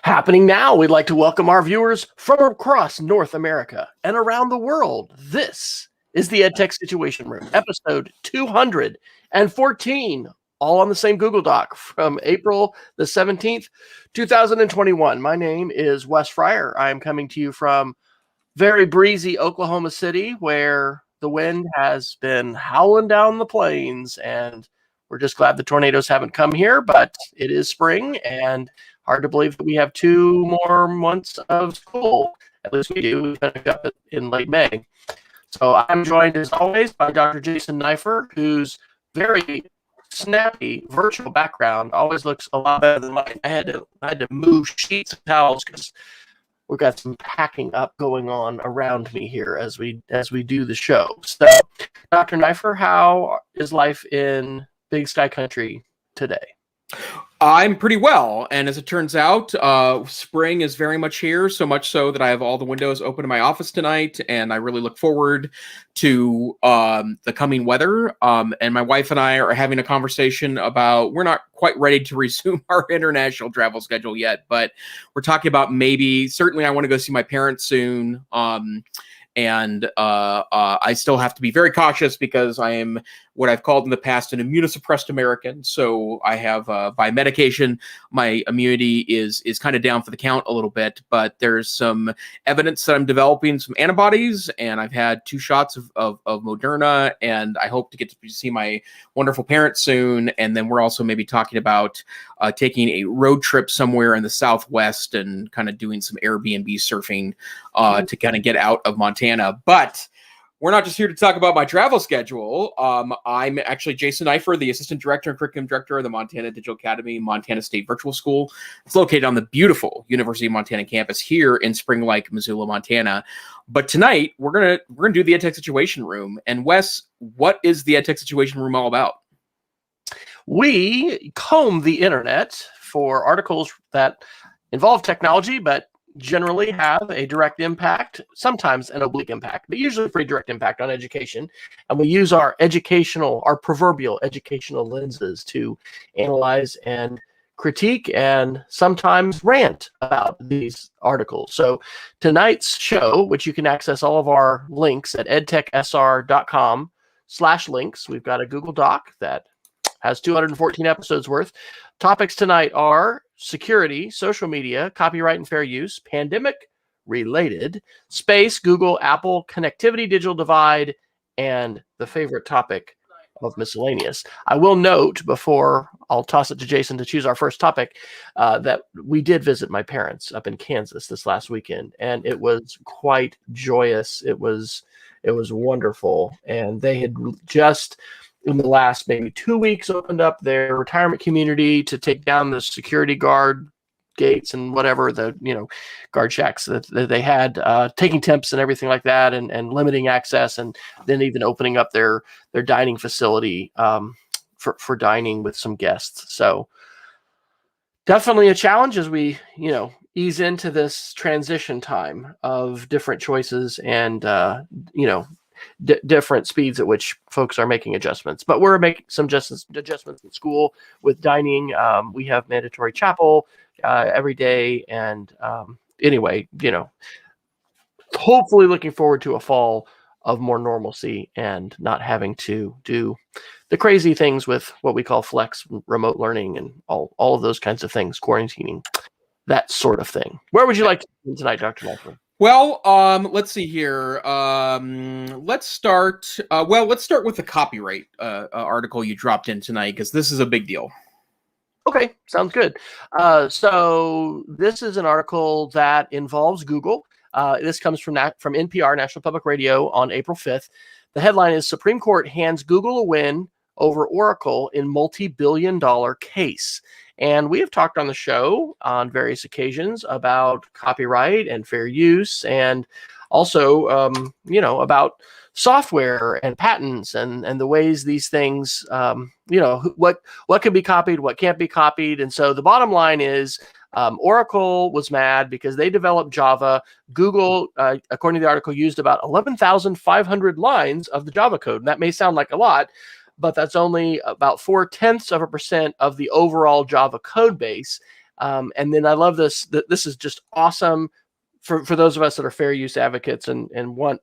Happening now, we'd like to welcome our viewers from across North America and around the world. This is the EdTech Situation Room, episode 214, all on the same Google Doc from April the 17th, 2021. My name is Wes Fryer. I am coming to you from very breezy Oklahoma City, where the wind has been howling down the plains, and we're just glad the tornadoes haven't come here, but it is spring, and hard to believe that we have 2 more months of school. At least we do. We finished up in late May. So I'm joined, as always, by Dr. Jason Neiffer, whose very snappy virtual background always looks a lot better than mine. I had to move sheets of towels because we've got some packing up going on around me here as we do the show. So, Dr. Neiffer, how is life in Big Sky Country today? I'm pretty well, and as it turns out, spring is very much here, so much so that I have all the windows open in my office tonight, and I really look forward to the coming weather. And my wife and I are having a conversation about, we're not quite ready to resume our international travel schedule yet, but we're talking about certainly I want to go see my parents soon. And I still have to be very cautious because I am what I've called in the past an immunosuppressed American. So I have, by medication, my immunity is kind of down for the count a little bit. But there's some evidence that I'm developing some antibodies, and I've had 2 shots of Moderna, and I hope to get to see my wonderful parents soon. And then we're also maybe talking about taking a road trip somewhere in the Southwest and kind of doing some Airbnb surfing to kind of get out of Montana. But we're not just here to talk about my travel schedule. I'm actually Jason Neiffer, the Assistant Director and Curriculum Director of the Montana Digital Academy, Montana State Virtual School. It's located on the beautiful University of Montana campus here in Spring Lake, Missoula, Montana. But tonight, we're gonna do the EdTech Situation Room. And Wes, what is the EdTech Situation Room all about? We comb the internet for articles that involve technology, but generally have a direct impact, sometimes an oblique impact, but usually a pretty direct impact on education. And we use our proverbial educational lenses to analyze and critique and sometimes rant about these articles. So tonight's show, which you can access all of our links at edtechsr.com/links. We've got a Google Doc that has 214 episodes worth. Topics tonight are security, social media, copyright and fair use, pandemic-related, space, Google, Apple, connectivity, digital divide, and the favorite topic of miscellaneous. I will note, before I'll toss it to Jason to choose our first topic, that we did visit my parents up in Kansas this last weekend, and it was quite joyous. It was wonderful, and they had just, in the last maybe 2 weeks, opened up their retirement community to take down the security guard gates and whatever, guard shacks that they had, taking temps and everything like that, and limiting access, and then even opening up their dining facility for dining with some guests. So definitely a challenge as we, ease into this transition time of different choices and, different speeds at which folks are making adjustments. But we're making some adjustments in school with dining. We have mandatory chapel every day. And anyway, hopefully looking forward to a fall of more normalcy and not having to do the crazy things with what we call flex remote learning and all of those kinds of things, quarantining, that sort of thing. Where would you like to begin tonight, Dr. Neiffer? Well, let's see here. Let's start with the copyright article you dropped in tonight, because this is a big deal. Okay, sounds good. So this is an article that involves Google. This comes from NPR, National Public Radio, on April 5th. The headline is Supreme Court hands Google a win over Oracle in multi-billion-dollar case. And we have talked on the show on various occasions about copyright and fair use, and also, about software and patents and the ways these things, what can be copied, what can't be copied. And so the bottom line is Oracle was mad because they developed Java. Google, according to the article, used about 11,500 lines of the Java code. And that may sound like a lot, but that's only about 0.4% of the overall Java code base. And then I love this. This is just awesome for those of us that are fair use advocates and want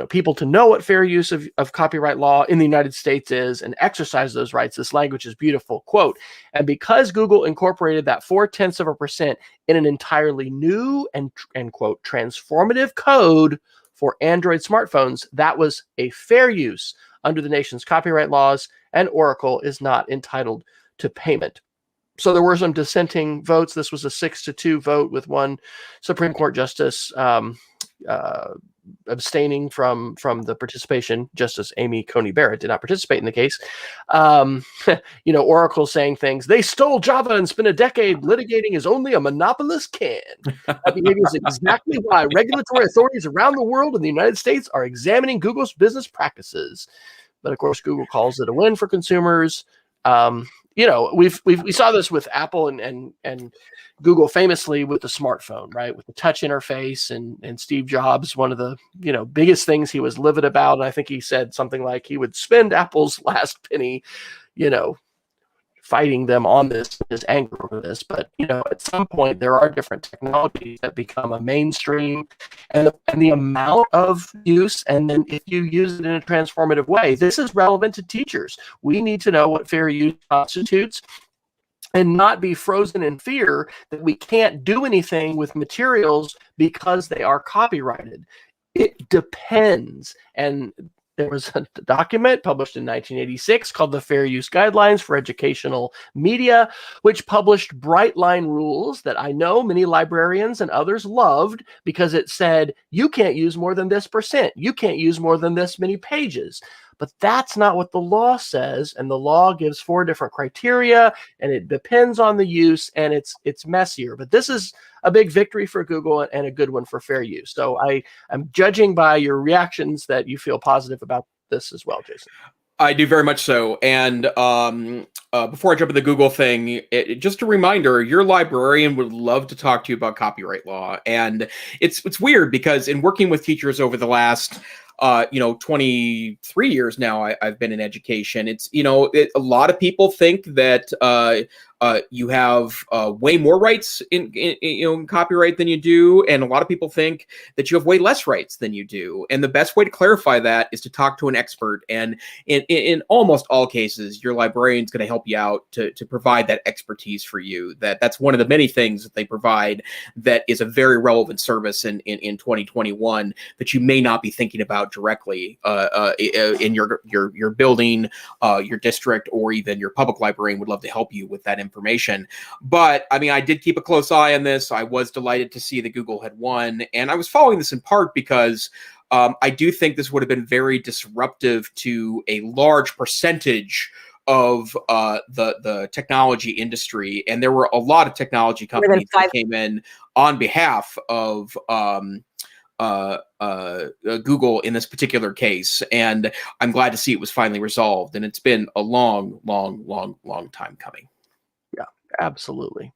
people to know what fair use of copyright law in the United States is and exercise those rights. This language is beautiful. Quote, and because Google incorporated that 0.4% in an entirely new and quote, transformative code for Android smartphones, that was a fair use under the nation's copyright laws, and Oracle is not entitled to payment. So there were some dissenting votes. This was a 6-2 vote with one Supreme Court justice abstaining from the participation. Justice Amy Coney Barrett did not participate in the case. Oracle saying things, they stole Java and spent a decade litigating as only a monopolist can. That behavior is exactly why regulatory authorities around the world and the United States are examining Google's business practices. But of course, Google calls it a win for consumers. We saw this with Apple and Google famously with the smartphone, right? With the touch interface and Steve Jobs, one of the, biggest things he was livid about. And I think he said something like he would spend Apple's last penny, fighting them on this, his anger over this. But, at some point there are different technologies that become a mainstream and the amount of use. And then if you use it in a transformative way, this is relevant to teachers. We need to know what fair use constitutes and not be frozen in fear that we can't do anything with materials because they are copyrighted. It depends. And there was a document published in 1986 called the Fair Use Guidelines for Educational Media, which published bright line rules that I know many librarians and others loved because it said, you can't use more than this %. You can't use more than this many pages. But that's not what the law says. And the law gives 4 different criteria, and it depends on the use, and it's messier. But this is a big victory for Google and a good one for fair use. So I'm judging by your reactions that you feel positive about this as well, Jason. I do very much so. And before I jump into the Google thing, just a reminder, your librarian would love to talk to you about copyright law. And it's weird because in working with teachers over the last 23 years now, I've been in education. It's, a lot of people think that you have way more rights in copyright than you do, and a lot of people think that you have way less rights than you do. And the best way to clarify that is to talk to an expert. And in almost all cases, your librarian's going to help you out to provide that expertise for you. That's one of the many things that they provide that is a very relevant service in 2021 that you may not be thinking about directly in your building, your district, or even your public librarian would love to help you with that information. But I did keep a close eye on this. I was delighted to see that Google had won, and I was following this in part because I do think this would have been very disruptive to a large percentage of the technology industry, and there were a lot of technology companies that came in on behalf of Google in this particular case, and I'm glad to see it was finally resolved. And it's been a long time coming. Yeah, absolutely.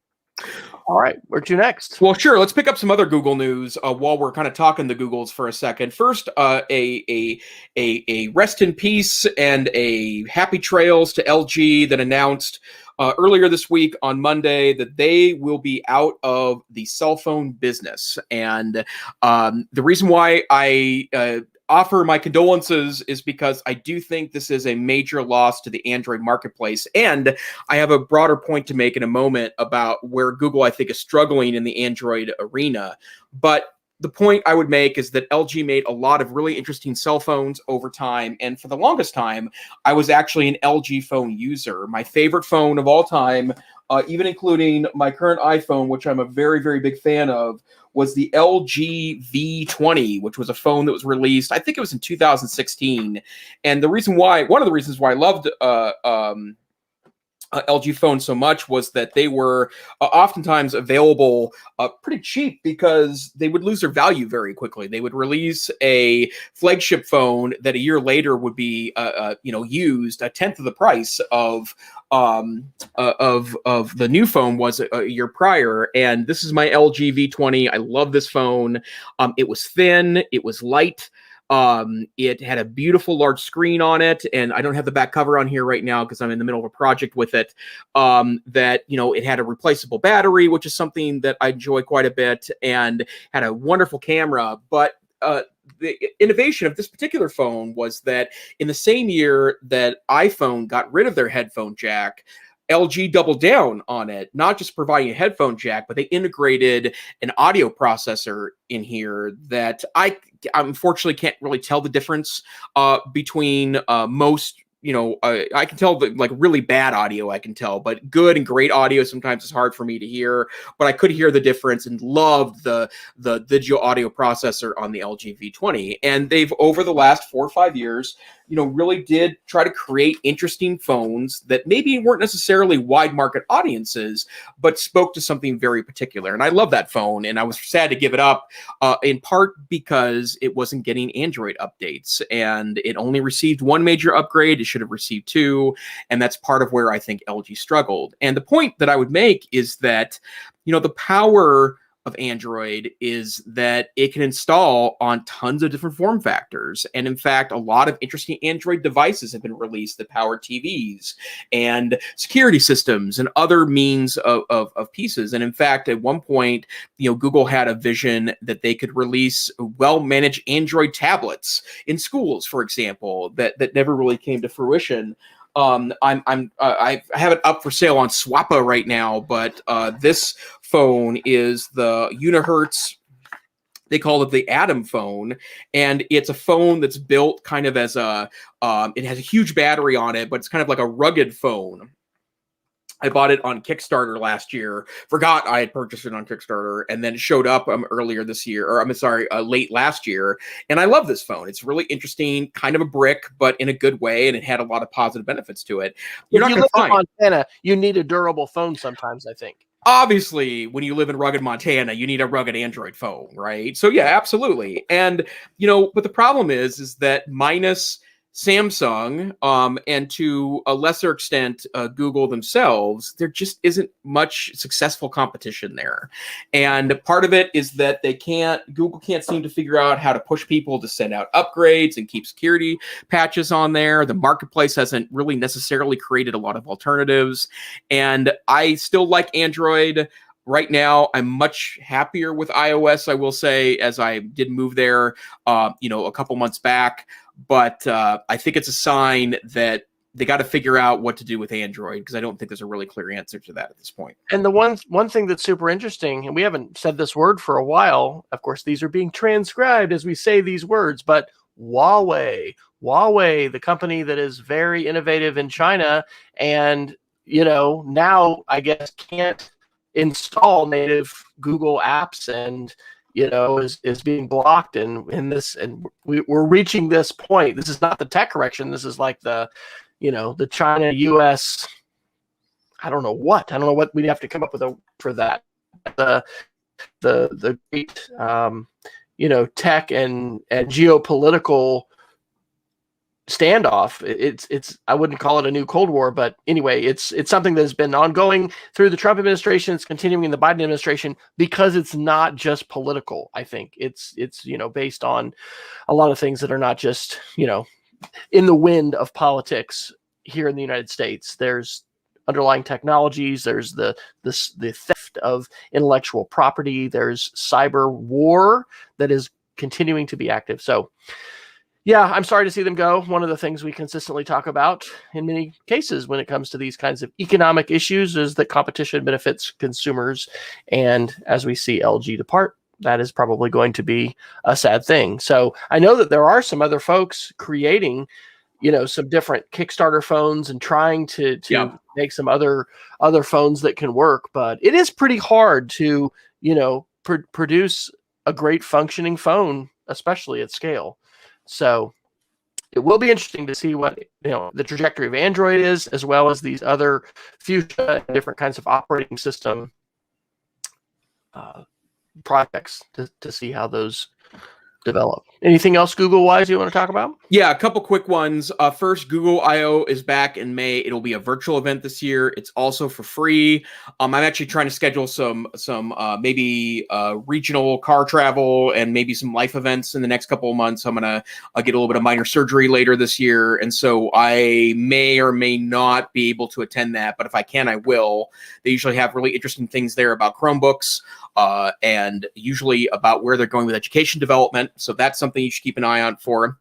All right, where to next? Well, sure. Let's pick up some other Google news while we're kind of talking the Googles for a second. First, a rest in peace and a happy trails to LG that announced earlier this week on Monday that they will be out of the cell phone business. And the reason why I offer my condolences is because I do think this is a major loss to the Android marketplace. And I have a broader point to make in a moment about where Google, I think, is struggling in the Android arena. But the point I would make is that LG made a lot of really interesting cell phones over time. And for the longest time, I was actually an LG phone user. My favorite phone of all time, even including my current iPhone, which I'm a very, very big fan of, was the LG V20, which was a phone that was released, I think it was in 2016. And one of the reasons why I loved LG phones so much was that they were oftentimes available pretty cheap because they would lose their value very quickly. They would release a flagship phone that a year later would be used a tenth of the price of the new phone was a year prior. And this is my LG V20. I love this phone. It was thin, it was light. It had a beautiful large screen on it, and I don't have the back cover on here right now because I'm in the middle of a project with it. That, you know, it had a replaceable battery, which is something that I enjoy quite a bit, and had a wonderful camera. But the innovation of this particular phone was that in the same year that iPhone got rid of their headphone jack, LG doubled down on it, not just providing a headphone jack, but they integrated an audio processor in here that I unfortunately can't really tell the difference between most. You know, I can tell the like really bad audio, I can tell, but good and great audio sometimes is hard for me to hear. But I could hear the difference and loved the digital audio processor on the LG V20. And they've, over the last 4 or 5 years, you know, really did try to create interesting phones that maybe weren't necessarily wide market audiences, but spoke to something very particular. And I love that phone, and I was sad to give it up, in part because it wasn't getting Android updates, and it only received one major upgrade. It should have received 2, and that's part of where I think LG struggled. And the point that I would make is that, you know, the power of Android is that it can install on tons of different form factors. And in fact, a lot of interesting Android devices have been released that power TVs and security systems and other means of pieces. And in fact, at one point, you know, Google had a vision that they could release well-managed Android tablets in schools, for example, that never really came to fruition. I have it up for sale on Swappa right now, but this phone is the Unihertz. They call it the Atom phone, and it's a phone that's built kind of as a. It has a huge battery on it, but it's kind of like a rugged phone. I bought it on Kickstarter last year. Forgot I had purchased it on Kickstarter, and then it showed up earlier this year, or I'm sorry, late last year. And I love this phone. It's really interesting, kind of a brick, but in a good way, and it had a lot of positive benefits to it. You're not going to find Montana. You need a durable phone sometimes, I think. Obviously, when you live in rugged Montana, you need a rugged Android phone, right? So yeah, absolutely. And you know, but the problem is that minus Samsung, and to a lesser extent, Google themselves, there just isn't much successful competition there. And part of it is that Google can't seem to figure out how to push people to send out upgrades and keep security patches on there. The marketplace hasn't really necessarily created a lot of alternatives. And I still like Android. Right now, I'm much happier with iOS, I will say, as I did move there, you know, a couple months back. But I think it's a sign that they got to figure out what to do with Android, because I don't think there's a really clear answer to that at this point. And the one thing that's super interesting, and we haven't said this word for a while, of course, these are being transcribed as we say these words, but Huawei, the company that is very innovative in China, and, you know, now I guess can't install native Google apps, and you know, is being blocked, and in this, and we're reaching this point. This is not the tech correction. This is like the, you know, the China US. I don't know what we'd have to come up with for that. The great you know, tech and geopolitical standoff. It's I wouldn't call it a new Cold War, but anyway, it's something that has been ongoing through the Trump administration. It's continuing in the Biden administration because it's not just political. I think it's you know, based on a lot of things that are not just, you know, in the wind of politics here in the United States. There's underlying technologies. There's the theft of intellectual property. There's cyber war that is continuing to be active. So yeah, I'm sorry to see them go. One of the things we consistently talk about in many cases when it comes to these kinds of economic issues is that competition benefits consumers. And as we see LG depart, that is probably going to be a sad thing. So I know that there are some other folks creating, you know, some different Kickstarter phones and trying to make some other phones that can work. But it is pretty hard to, you know, produce a great functioning phone, especially at scale. So it will be interesting to see what, you know, the trajectory of Android is, as well as these other future different kinds of operating system projects to see how those develop. Anything else Google-wise you want to talk about? Yeah, a couple quick ones. First, Google I/O is back in May. It'll be a virtual event this year. It's also for free. I'm actually trying to schedule some maybe regional car travel and maybe some life events in the next couple of months. I'm gonna get a little bit of minor surgery later this year, and so I may or may not be able to attend that. But if I can, I will. They usually have really interesting things there about Chromebooks. And usually about where they're going with education development. So that's something you should keep an eye out for.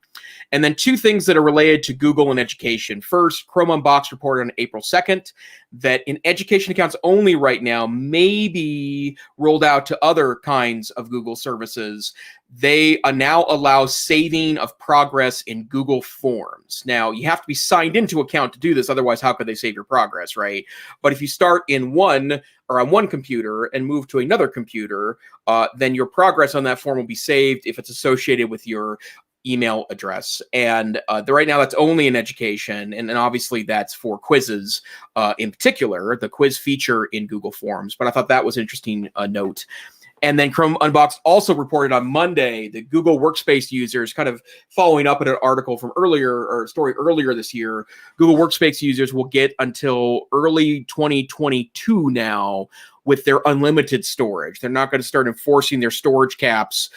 And then two things that are related to Google and education. First, Chrome Unboxed reported on April 2nd that in education accounts only right now, maybe rolled out to other kinds of Google services, they now allow saving of progress in Google Forms. Now, you have to be signed into account to do this. Otherwise, how could they save your progress, right? But if you start in on one computer and move to another computer, then your progress on that form will be saved if it's associated with your email address. And right now that's only in education. And obviously that's for quizzes in particular, the quiz feature in Google Forms. But I thought that was an interesting note. And then Chrome Unboxed also reported on Monday that Google Workspace users, kind of following up at an article from story earlier this year, Google Workspace users will get until early 2022 now with their unlimited storage. They're not going to start enforcing their storage caps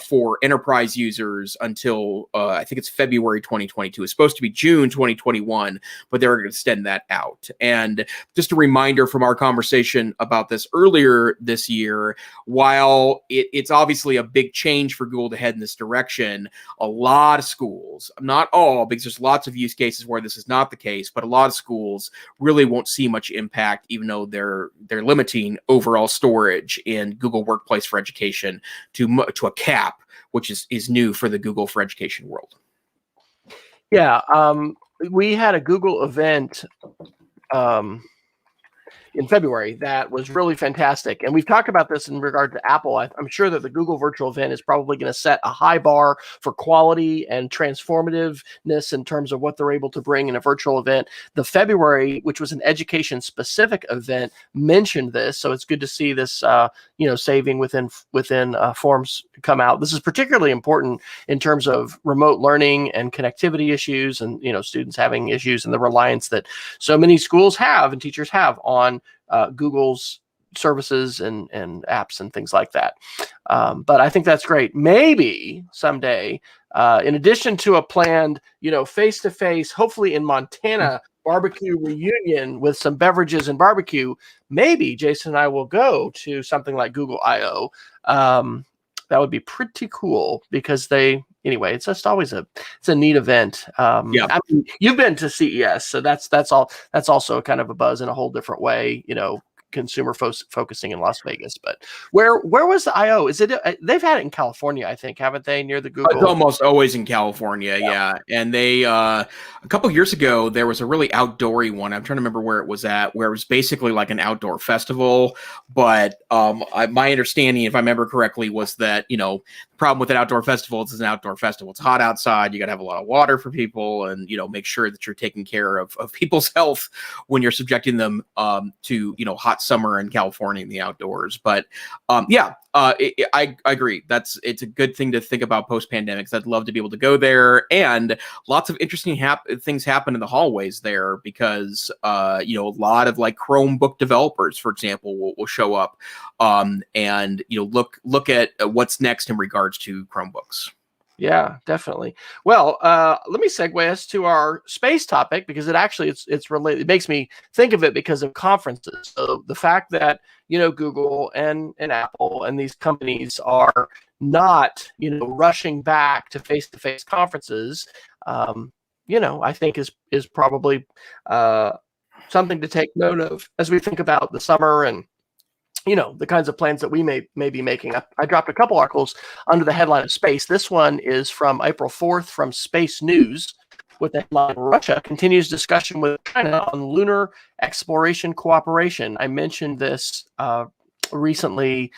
for enterprise users until I think it's February 2022. It's supposed to be June 2021, but they're going to extend that out. And just a reminder from our conversation about this earlier this year, while it's obviously a big change for Google to head in this direction, a lot of schools, not all, because there's lots of use cases where this is not the case, but a lot of schools really won't see much impact, even though they're limiting overall storage in Google Workplace for Education to a cap, which is new for the Google for Education world. Yeah, we had a Google event in February that was really fantastic. And we've talked about this in regard to Apple. I'm sure that the Google virtual event is probably going to set a high bar for quality and transformativeness in terms of what they're able to bring in a virtual event. The February, which was an education specific event, mentioned this. So it's good to see this, saving within forms come out. This is particularly important in terms of remote learning and connectivity issues and, students having issues and the reliance that so many schools have and teachers have on Google's services and apps and things like that. But I think that's great. Maybe someday, in addition to a planned, face-to-face, hopefully in Montana, barbecue reunion with some beverages and barbecue, maybe Jason and I will go to something like Google I/O. That would be pretty cool because it's just always it's a neat event. Yeah. I mean, you've been to CES, so that's also kind of a buzz in a whole different way, consumer focusing in Las Vegas. But where was the I/O? Is it they've had it in California, I think, haven't they, near the Google? It's almost always in California. Yeah. And they a couple of years ago there was a really outdoory one. I'm trying to remember where it was at, where it was basically like an outdoor festival. But my understanding, if I remember correctly, was that the problem with an outdoor festival is it's an outdoor festival. It's hot outside. You got to have a lot of water for people, and make sure that you're taking care of people's health when you're subjecting them to hot summer in California in the outdoors. But I agree. It's a good thing to think about post-pandemic. I'd love to be able to go there, and lots of interesting things happen in the hallways there because a lot of like Chromebook developers, for example, will show up and look at what's next in regards to Chromebooks. Yeah, definitely. Well, let me segue us to our space topic because it's related. It makes me think of it because of conferences. So the fact that Google and Apple and these companies are not rushing back to face-to-face conferences, I think is probably something to take note of as we think about the summer and the kinds of plans that we may be making. I dropped a couple articles under the headline of space. This one is from April 4th from Space News with the headline, Russia continues discussion with China on lunar exploration cooperation. I mentioned this recently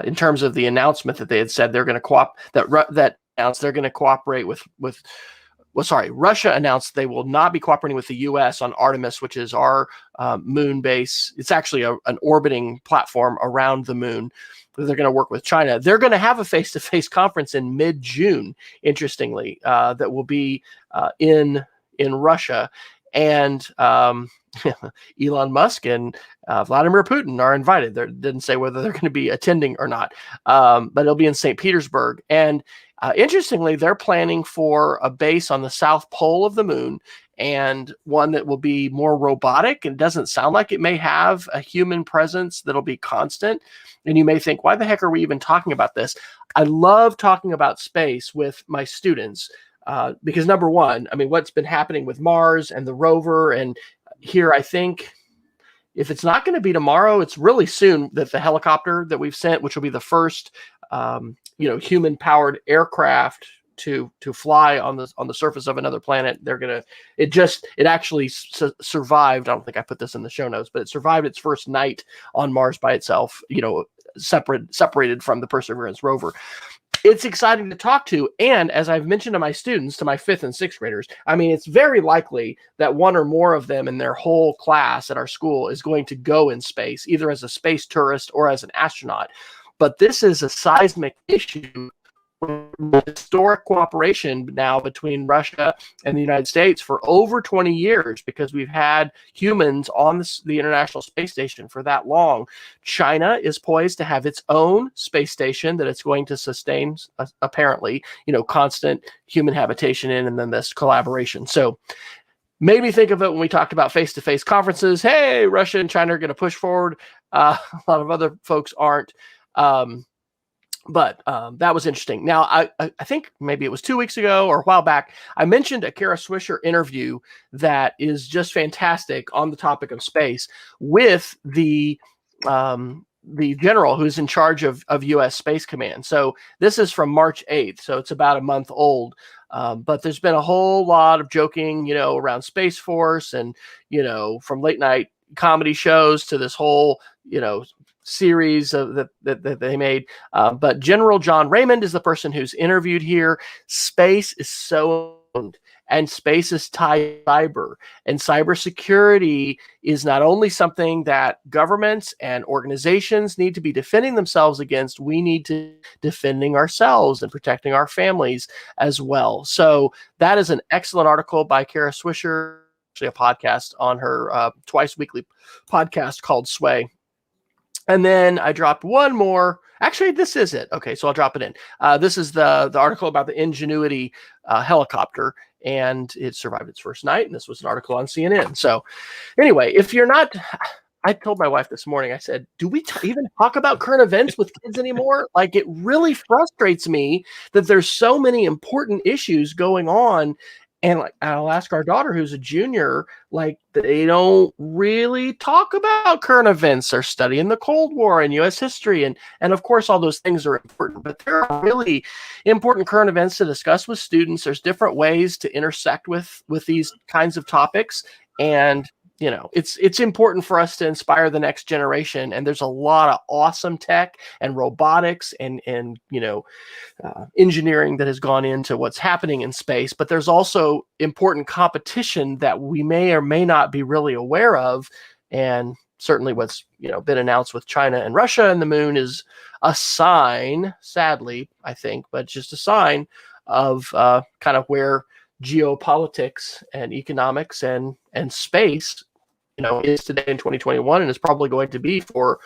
in terms of the announcement that they had said they're going to they're going to cooperate with Russia announced they will not be cooperating with the U.S. on Artemis, which is our moon base. It's actually an orbiting platform around the moon. They're going to work with China. They're going to have a face-to-face conference in mid-June, interestingly, that will be in Russia. And Elon Musk and Vladimir Putin are invited. They didn't say whether they're going to be attending or not, but it'll be in St. Petersburg. And interestingly, they're planning for a base on the south pole of the moon, and one that will be more robotic and doesn't sound like it may have a human presence that'll be constant. And you may think, why the heck are we even talking about this? I love talking about space with my students because, number one, I mean, what's been happening with Mars and the rover, and here I think if it's not going to be tomorrow, it's really soon that the helicopter that we've sent, which will be the first human-powered aircraft to fly on the surface of another planet. It actually survived. I don't think I put this in the show notes, but it survived its first night on Mars by itself, separated from the Perseverance rover. It's exciting to talk to. And as I've mentioned to my students, to my 5th and 6th graders, I mean, it's very likely that one or more of them in their whole class at our school is going to go in space, either as a space tourist or as an astronaut. But this is a seismic issue with historic cooperation now between Russia and the United States for over 20 years, because we've had humans on the International Space Station for that long. China is poised to have its own space station that it's going to sustain, apparently, constant human habitation in, and then this collaboration. So made me think of it when we talked about face-to-face conferences. Hey, Russia and China are going to push forward. A lot of other folks aren't. But that was interesting. Now, I think maybe it was 2 weeks ago or a while back, I mentioned a Kara Swisher interview that is just fantastic on the topic of space with the general who's in charge of U.S. Space Command. So this is from March 8th, so it's about a month old. But there's been a whole lot of joking, around Space Force and, from late night comedy shows to this whole, series of that they made. But General John Raymond is the person who's interviewed here. Space is so important, and space is tied to cyber. And cybersecurity is not only something that governments and organizations need to be defending themselves against, we need to defending ourselves and protecting our families as well. So that is an excellent article by Kara Swisher, actually a podcast on her twice weekly podcast called Sway. And then I dropped one more. Actually, this is it. Okay, so I'll drop it in. This is the article about the Ingenuity helicopter, and it survived its first night. And this was an article on CNN. So anyway, if you're not, I told my wife this morning, I said, do we even talk about current events with kids anymore? Like, it really frustrates me that there's so many important issues going on. And like, I'll ask our daughter, who's a junior, like, they don't really talk about current events. They're studying the Cold War and U.S. history. And of course, all those things are important. But there are really important current events to discuss with students. There's different ways to intersect with these kinds of topics. And it's important for us to inspire the next generation. And there's a lot of awesome tech and robotics and engineering that has gone into what's happening in space. But there's also important competition that we may or may not be really aware of. And certainly what's been announced with China and Russia and the moon is a sign, sadly, I think, but just a sign of kind of where geopolitics and economics and space is today in 2021, and is probably going to be for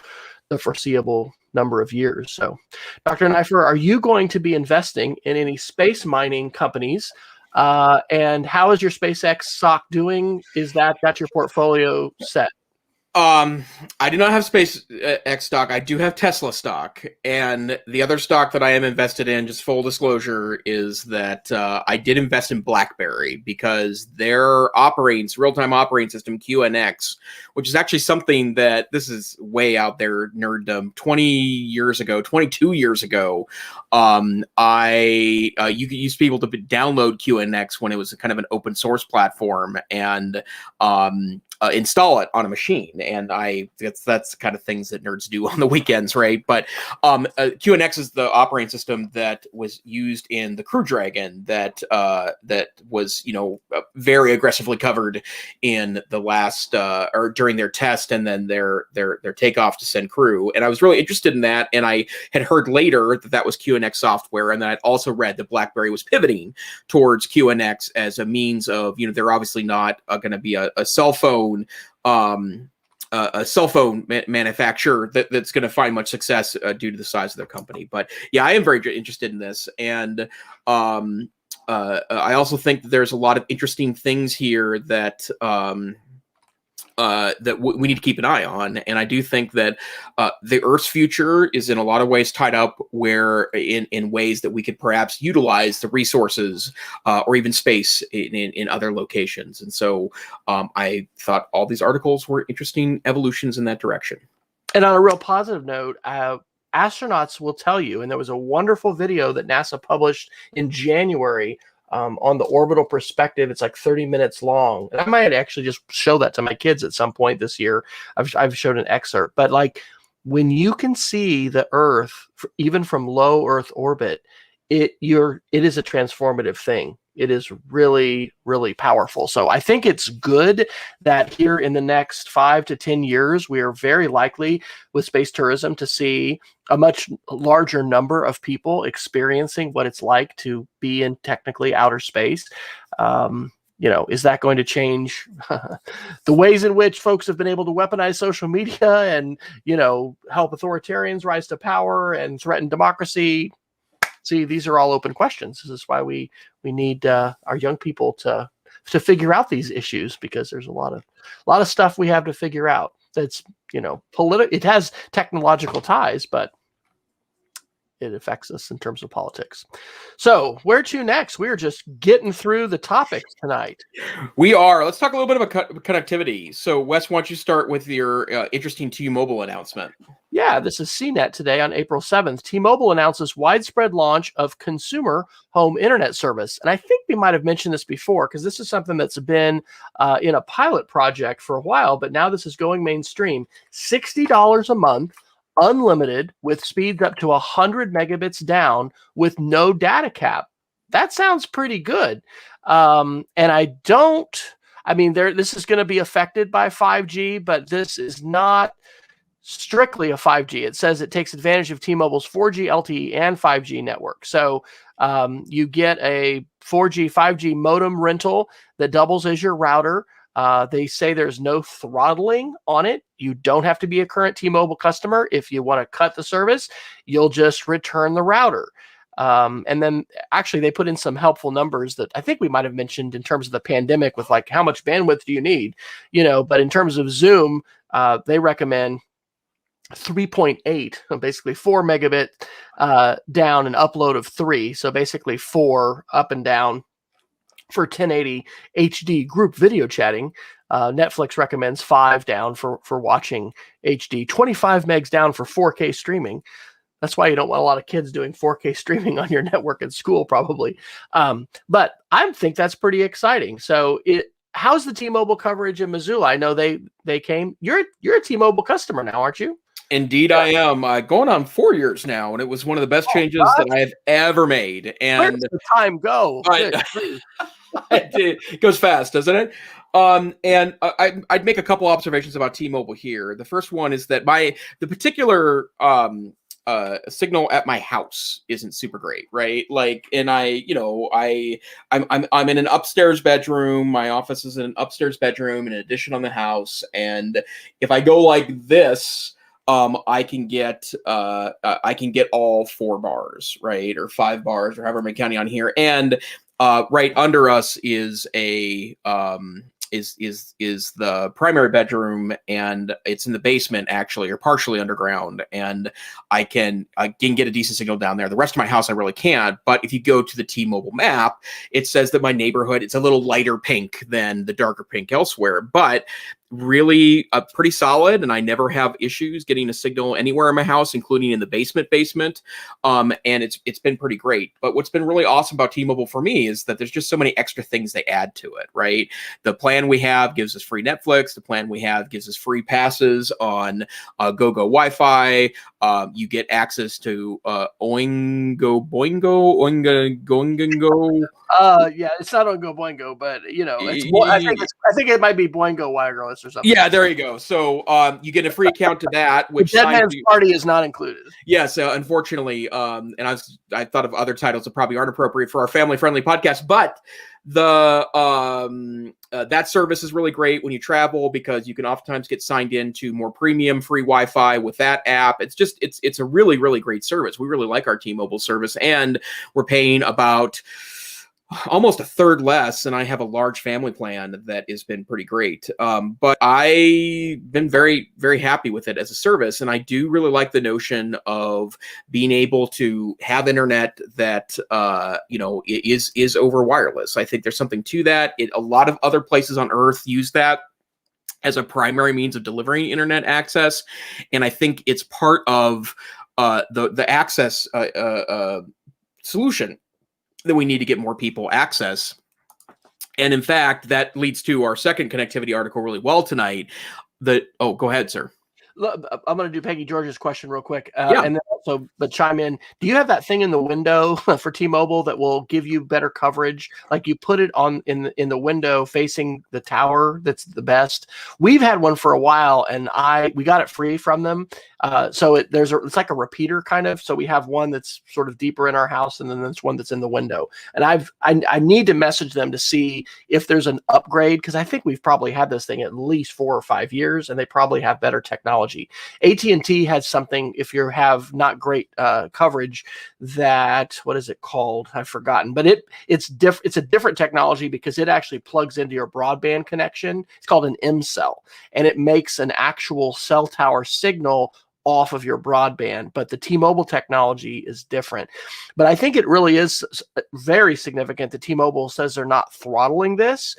the foreseeable number of years. So, Dr. Neiffer, are you going to be investing in any space mining companies? And how is your SpaceX stock doing? Is that's your portfolio set? I do not have SpaceX stock. I do have Tesla stock. And the other stock that I am invested in, just full disclosure, is that I did invest in BlackBerry because their real-time operating system, QNX, which is actually something that, this is way out there nerddom, 22 years ago, you used to be able to download QNX when it was kind of an open source platform. And install it on a machine. And that's the kind of things that nerds do on the weekends, right? But QNX is the operating system that was used in the Crew Dragon that was, very aggressively covered in the last or during their test and then their takeoff to send crew. And I was really interested in that. And I had heard later that was QNX software. And then I'd also read that BlackBerry was pivoting towards QNX as a means of, they're obviously not going to be a cell phone manufacturer that's going to find much success due to the size of their company. But yeah, I am very interested in this. And I also think that there's a lot of interesting things here that we need to keep an eye on. And I do think that the Earth's future is in a lot of ways tied up in ways that we could perhaps utilize the resources or even space in other locations. And so I thought all these articles were interesting evolutions in that direction. And on a real positive note, astronauts will tell you, and there was a wonderful video that NASA published in January on the orbital perspective. It's like 30 minutes long. And I might actually just show that to my kids at some point this year. I've showed an excerpt. But like when you can see the Earth, even from low Earth orbit, it is a transformative thing. It is really, really powerful. So I think it's good that here in the next 5 to 10 years, we are very likely with space tourism to see a much larger number of people experiencing what it's like to be in technically outer space. Is that going to change the ways in which folks have been able to weaponize social media and, help authoritarians rise to power and threaten democracy? See, these are all open questions. This is why we need our young people to figure out these issues, because there's a lot of stuff we have to figure out. That's political. It has technological ties, but it affects us in terms of politics. So where to next? We're just getting through the topics tonight. We are. Let's talk a little bit about connectivity. So Wes, why don't you start with your interesting T-Mobile announcement? Yeah, this is CNET today on April 7th. T-Mobile announces widespread launch of consumer home internet service. And I think we might have mentioned this before, because this is something that's been in a pilot project for a while, but now this is going mainstream. $60 a month, unlimited, with speeds up to 100 megabits down with no data cap. That sounds pretty good. And this is going to be affected by 5G, but this is not strictly a 5G. It says it takes advantage of T-Mobile's 4G, LTE, and 5G network. So you get a 4G, 5G modem rental that doubles as your router. They say there's no throttling on it. You don't have to be a current T-Mobile customer. If you want to cut the service, you'll just return the router. And then actually they put in some helpful numbers that I think we might have mentioned in terms of the pandemic with like how much bandwidth do you need, but in terms of Zoom, they recommend 3.8, basically 4 megabit down, and upload of 3. So basically 4 up and down for 1080 HD group video chatting. Netflix recommends 5 down for watching HD, 25 megs down for 4K streaming. That's why you don't want a lot of kids doing 4K streaming on your network at school, probably. But I think that's pretty exciting. So how's the T-Mobile coverage in Missoula? I know they came. You're a T-Mobile customer now, aren't you? Indeed, yeah. I am. Going on 4 years now, and it was one of the best changes that I've ever made. And where does the time go? It goes fast, doesn't it? And I'd make a couple observations about T-Mobile here. The first one is that the particular signal at my house isn't super great, right? Like, and I'm in an upstairs bedroom. My office is in an upstairs bedroom in addition on the house, and if I go like this, I can get all 4 bars, right, or 5 bars, or however I'm counting on here, and right under us is a is the primary bedroom, and it's in the basement actually, or partially underground, and I can get a decent signal down there. The rest of my house I really can't, but if you go to the T-Mobile map, it says that my neighborhood, it's a little lighter pink than the darker pink elsewhere, but really pretty solid, and I never have issues getting a signal anywhere in my house, including in the basement. And it's been pretty great. But what's been really awesome about T-Mobile for me is that there's just so many extra things they add to it, right? The plan we have gives us free Netflix. The plan we have gives us free passes on GoGo Wi-Fi. You get access to Oingo Boingo, Oinga Goingo. Yeah, it's not on Go Boingo, but I think it might be Boingo Wireless or something. Yeah, there you go. So you get a free account to that, which Dead Man's Party is not included. Yeah, so unfortunately, and I thought of other titles that probably aren't appropriate for our family-friendly podcast, but the that service is really great when you travel because you can oftentimes get signed into more premium free Wi-Fi with that app. It's a really, really great service. We really like our T-Mobile service, and we're paying about almost a third less, and I have a large family plan that has been pretty great. But I've been very, very happy with it as a service, and I do really like the notion of being able to have internet that is over wireless. I think there's something to that. A lot of other places on Earth use that as a primary means of delivering internet access, and I think it's part of the access solution that we need to get more people access. And in fact, that leads to our second connectivity article really well tonight. Go ahead, sir. I'm going to do Peggy George's question real quick. Yeah. And then also, but chime in. Do you have that thing in the window for T-Mobile that will give you better coverage? Like you put it on in the window facing the tower. That's the best. We've had one for a while, and we got it free from them. So it's like a repeater kind of. So we have one that's sort of deeper in our house, and then there's one that's in the window. And I need to message them to see if there's an upgrade, because I think we've probably had this thing at least 4 or 5 years, and they probably have better technology. AT&T has something, if you have not great coverage, that, what is it called? I've forgotten, but it's a different technology because it actually plugs into your broadband connection. It's called an M-cell, and it makes an actual cell tower signal off of your broadband, but the T-Mobile technology is different. But I think it really is very significant that T-Mobile says they're not throttling this,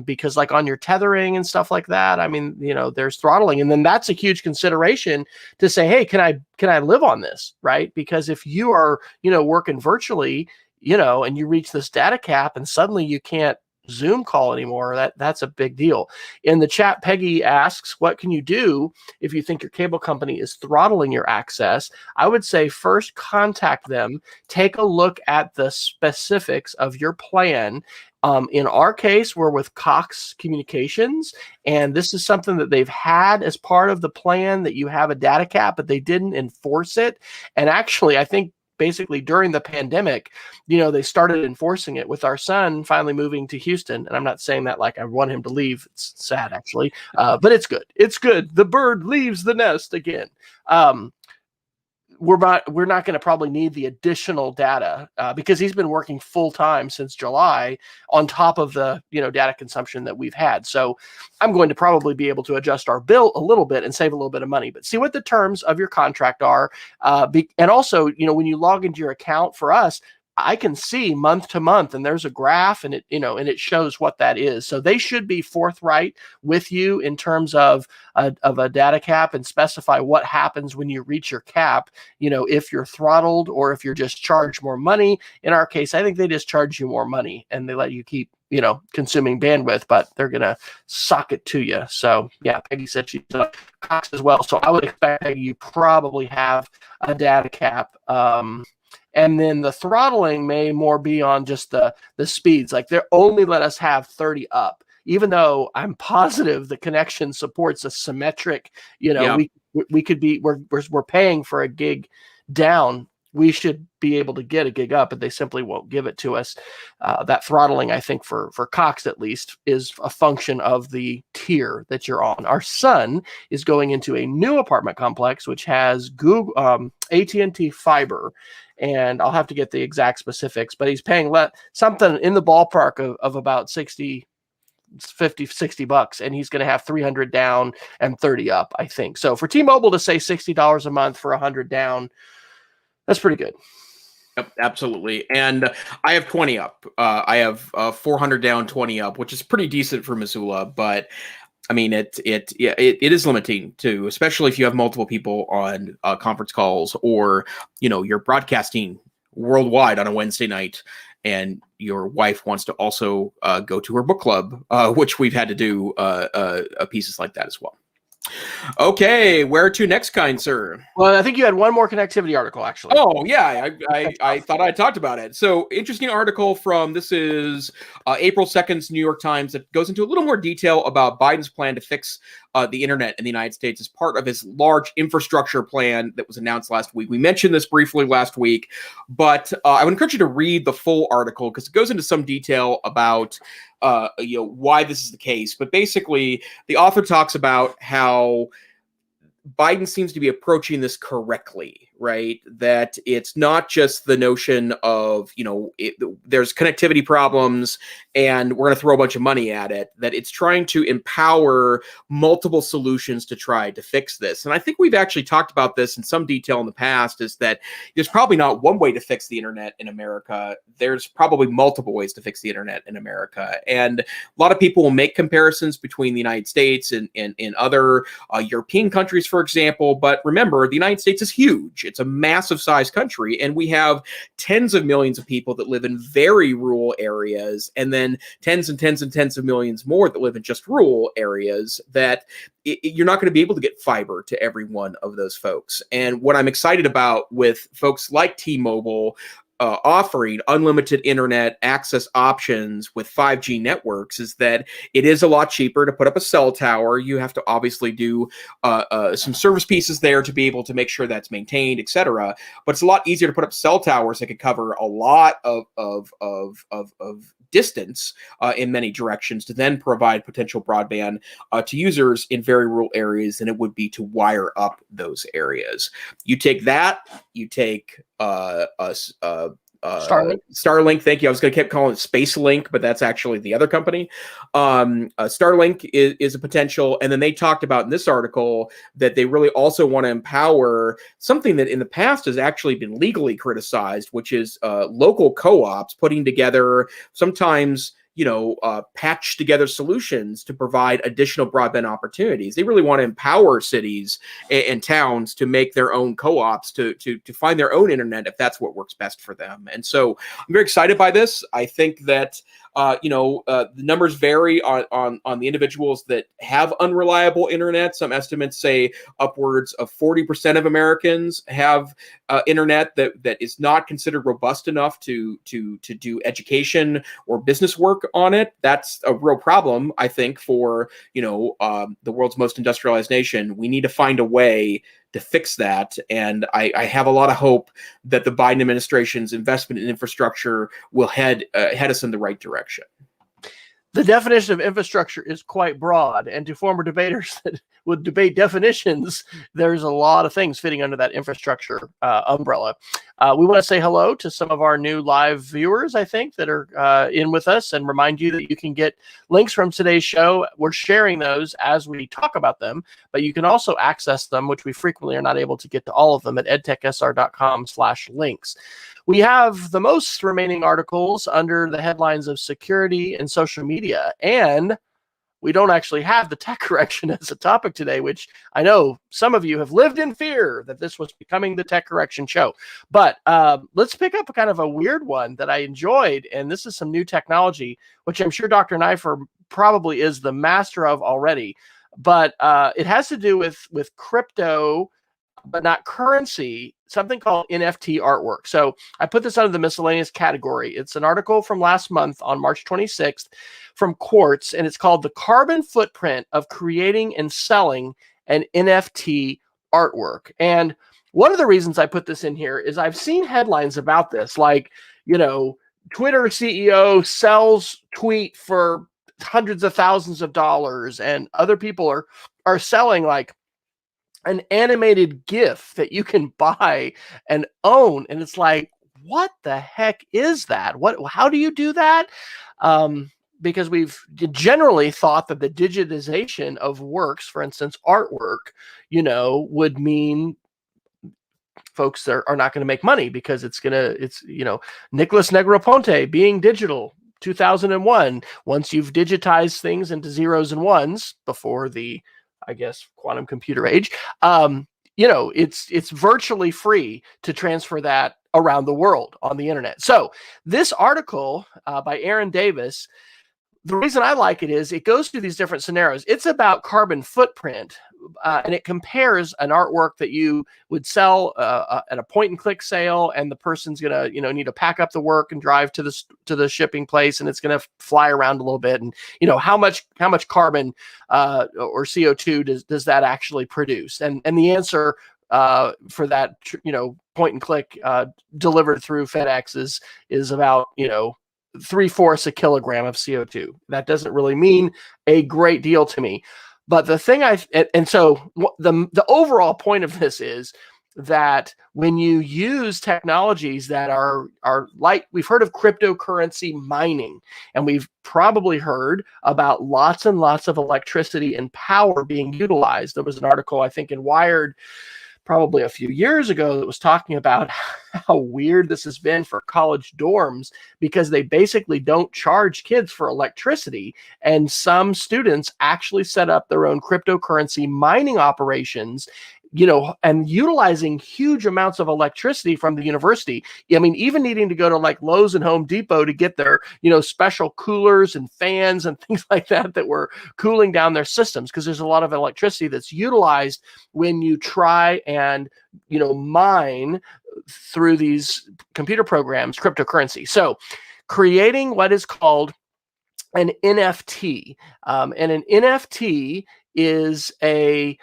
because like on your tethering and stuff like that, I mean, there's throttling, and then that's a huge consideration to say, hey, can I live on this, right? Because if you are, working virtually, and you reach this data cap and suddenly you can't Zoom call anymore, that's a big deal. In the chat, Peggy asks, what can you do if you think your cable company is throttling your access? I would say first contact them, take a look at the specifics of your plan. In our case, we're with Cox Communications, and this is something that they've had as part of the plan, that you have a data cap, but they didn't enforce it. And actually, I think basically during the pandemic, they started enforcing it, with our son finally moving to Houston. And I'm not saying that like I want him to leave. It's sad, actually. But it's good. It's good. The bird leaves the nest again. We're not going to probably need the additional data because he's been working full time since July on top of the data consumption that we've had. So I'm going to probably be able to adjust our bill a little bit and save a little bit of money. But see what the terms of your contract are, and also when you log into your account for us, I can see month to month, and there's a graph, and it shows what that is. So they should be forthright with you in terms of a data cap, and specify what happens when you reach your cap, if you're throttled or if you're just charged more money. In our case, I think they just charge you more money and they let you keep, consuming bandwidth, but they're going to sock it to you. So yeah, Peggy said she's a Cox as well. So I would expect, Peggy, you probably have a data cap. And then the throttling may more be on just the speeds. Like they only let us have 30 up, even though I'm positive the connection supports a symmetric, we could be, we're paying for a gig down. We should be able to get a gig up, but they simply won't give it to us. That throttling, I think for Cox at least, is a function of the tier that you're on. Our son is going into a new apartment complex, which has Google, AT&T fiber, and I'll have to get the exact specifics, but he's paying something in the ballpark of about $60 and he's going to have 300 down and 30 up, I think. So for T-Mobile to say $60 a month for 100 down, that's pretty good. Yep, absolutely. And I have 20 up. I have 400 down, 20 up, which is pretty decent for Missoula, but I mean, it is limiting too, especially if you have multiple people on conference calls, or you're broadcasting worldwide on a Wednesday night, and your wife wants to also go to her book club, which we've had to do pieces like that as well. Okay, where to next, kind sir? Well, I think you had one more connectivity article, actually. Oh, yeah, I thought I talked about it. So, interesting article from, this is April 2nd's New York Times, that goes into a little more detail about Biden's plan to fix the internet in the United States as part of his large infrastructure plan that was announced last week. We mentioned this briefly last week, but I would encourage you to read the full article, because it goes into some detail about why this is the case. But basically, the author talks about how Biden seems to be approaching this correctly, right? That it's not just the notion of, there's connectivity problems and we're going to throw a bunch of money at it, that it's trying to empower multiple solutions to try to fix this. And I think we've actually talked about this in some detail in the past, is that there's probably not one way to fix the internet in America. There's probably multiple ways to fix the internet in America. And a lot of people will make comparisons between the United States and other European countries, for example. But remember, the United States is huge. It's a massive sized country, and we have tens of millions of people that live in very rural areas, and then tens and tens and tens of millions more that live in just rural areas, that you're not going to be able to get fiber to every one of those folks. And what I'm excited about with folks like T-Mobile offering unlimited internet access options with 5G networks is that it is a lot cheaper to put up a cell tower. You have to obviously do some service pieces there to be able to make sure that's maintained, etc. But it's a lot easier to put up cell towers that could cover a lot of distance in many directions to then provide potential broadband to users in very rural areas than it would be to wire up those areas. You take that, you take Starlink. Thank you. I was going to keep calling it Space Link, but that's actually the other company. Starlink is a potential. And then they talked about in this article that they really also want to empower something that in the past has actually been legally criticized, which is local co-ops putting together sometimes patch together solutions to provide additional broadband opportunities. They really want to empower cities and towns to make their own co-ops to find their own internet if that's what works best for them. And so I'm very excited by this. I think that the numbers vary on the individuals that have unreliable internet. Some estimates say upwards of 40% of Americans have internet that is not considered robust enough to do education or business work on it. That's a real problem, I think, for the world's most industrialized nation. We need to find a way to fix that. And I have a lot of hope that the Biden administration's investment in infrastructure will head us in the right direction. The definition of infrastructure is quite broad, and to former debaters that would debate definitions, there's a lot of things fitting under that infrastructure umbrella. We want to say hello to some of our new live viewers, I think, that are in with us, and remind you that you can get links from today's show. We're sharing those as we talk about them, but you can also access them, which we frequently are not able to get to all of them, at edtechsr.com/links. We have the most remaining articles under the headlines of security and social media, and we don't actually have the tech correction as a topic today, which I know some of you have lived in fear that this was becoming the tech correction show. But let's pick up a kind of a weird one that I enjoyed, and this is some new technology, which I'm sure Dr. Neiffer probably is the master of already. But it has to do with crypto, but not currency, something called NFT artwork. So I put this under the miscellaneous category. It's an article from last month on March 26th from Quartz, and it's called The Carbon Footprint of Creating and Selling an NFT Artwork. And one of the reasons I put this in here is I've seen headlines about this, like, Twitter CEO sells tweet for hundreds of thousands of dollars, and other people are selling like an animated GIF that you can buy and own. And it's like, what the heck is that? How do you do that? Because we've generally thought that the digitization of works, for instance, artwork, would mean folks are not going to make money, because it's Nicholas Negroponte being digital 2001, once you've digitized things into zeros and ones before the, I guess, quantum computer age, it's virtually free to transfer that around the world on the internet. So this article by Aaron Davis, the reason I like it is it goes through these different scenarios. It's about carbon footprint, and it compares an artwork that you would sell at a point and click sale, and the person's gonna need to pack up the work and drive to the shipping place, and it's gonna fly around a little bit, and how much carbon or CO2 does that actually produce? And the answer for that point and click delivered through FedEx is about 3/4 a kilogram of CO2. That doesn't really mean a great deal to me. But the thing the overall point of this is that when you use technologies that are like, we've heard of cryptocurrency mining, and we've probably heard about lots and lots of electricity and power being utilized. There was an article, I think, in Wired probably a few years ago that was talking about how weird this has been for college dorms, because they basically don't charge kids for electricity. And some students actually set up their own cryptocurrency mining operations, and utilizing huge amounts of electricity from the university. I mean, even needing to go to like Lowe's and Home Depot to get their, special coolers and fans and things like that were cooling down their systems, because there's a lot of electricity that's utilized when you try and, mine through these computer programs, cryptocurrency. So creating what is called an NFT. And an NFT is a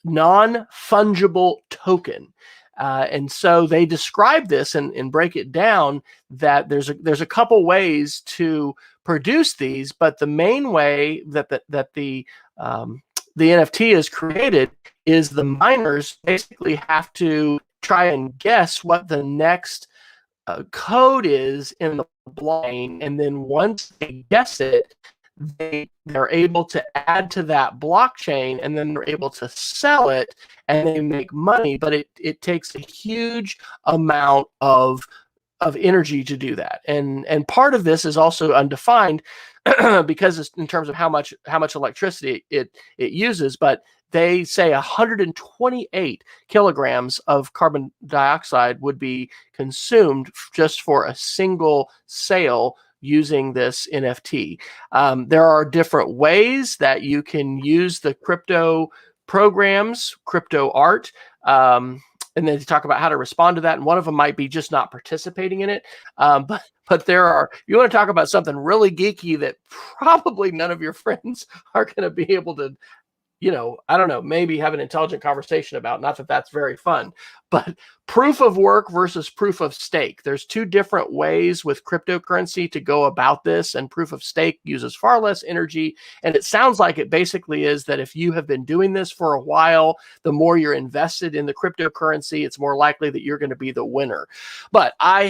non-fungible token. And so they describe this and break it down that there's a couple ways to produce these, but the main way that the NFT is created is the miners basically have to try and guess what the next code is in the blockchain, and then once they guess it, they're able to add to that blockchain, and then they're able to sell it, and they make money. But it takes a huge amount of energy to do that, and part of this is also undefined because it's in terms of how much electricity it uses. But they say 128 kilograms of carbon dioxide would be consumed just for a single sale using this NFT. There are different ways that you can use the crypto programs, crypto art, and then to talk about how to respond to that. And one of them might be just not participating in it. But there are, if you want to talk about something really geeky that probably none of your friends are going to be able to, I don't know, maybe have an intelligent conversation about, not that that's very fun, but proof of work versus proof of stake. There's two different ways with cryptocurrency to go about this, and proof of stake uses far less energy. And it sounds like it basically is that if you have been doing this for a while, the more you're invested in the cryptocurrency, it's more likely that you're going to be the winner. But I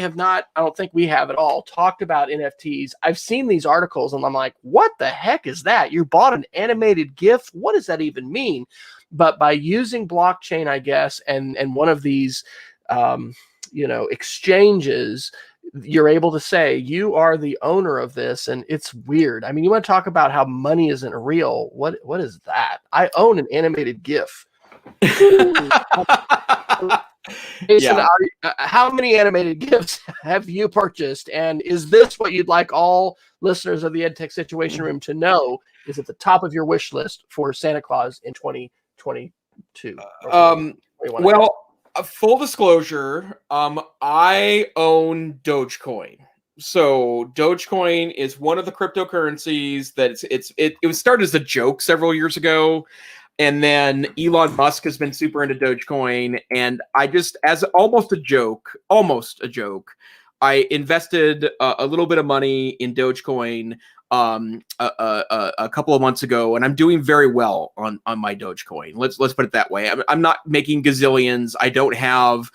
don't think we have at all talked about NFTs. I've seen these articles and I'm like, what the heck is that? You bought an animated GIF? What does that even mean? But by using blockchain, I guess, and one of these, exchanges, you're able to say you are the owner of this, and it's weird. I mean, you want to talk about how money isn't real? What is that? I own an animated GIF. Jason, how many animated GIFs have you purchased? And is this what you'd like all listeners of the EdTech Situation Room to know is at the top of your wish list for Santa Claus in 2022? Well, full disclosure, I own Dogecoin. So Dogecoin is one of the cryptocurrencies that it was started as a joke several years ago. And then Elon Musk has been super into Dogecoin, and I just, as almost a joke, I invested a little bit of money in Dogecoin a couple of months ago, and I'm doing very well on my Dogecoin. Let's put it that way. I'm not making gazillions. I don't have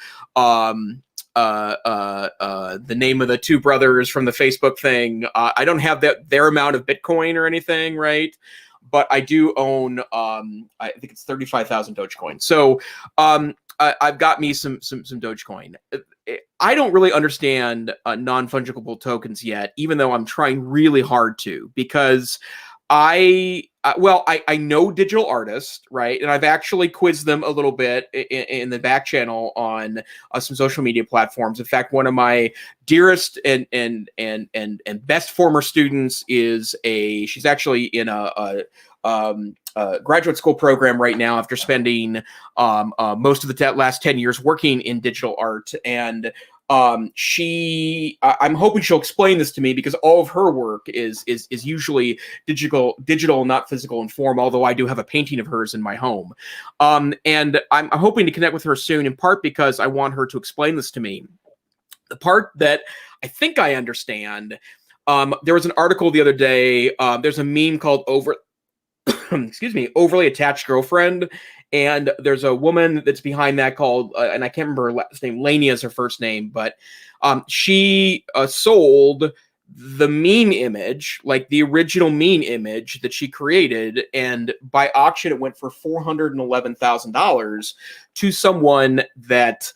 the name of the two brothers from the Facebook thing. I don't have their amount of Bitcoin or anything, right? But I do own, I think it's 35,000 Dogecoin. So I've got me some Dogecoin. I don't really understand non-fungible tokens yet, even though I'm trying really hard to, because I know digital artists, right? And I've actually quizzed them a little bit in the back channel on some social media platforms. In fact, one of my dearest and best former students she's actually in a graduate school program right now after spending most of the last 10 years working in digital art. And I'm hoping she'll explain this to me, because all of her work is usually digital, not physical in form, although I do have a painting of hers in my home. And I'm hoping to connect with her soon, in part because I want her to explain this to me. The part that I think I understand, there was an article the other day, there's a meme called Overly Attached Girlfriend. And there's a woman that's behind that called, and I can't remember her last name, Lania is her first name, but she sold the meme image, like the original meme image that she created, and by auction it went for $411,000 to someone that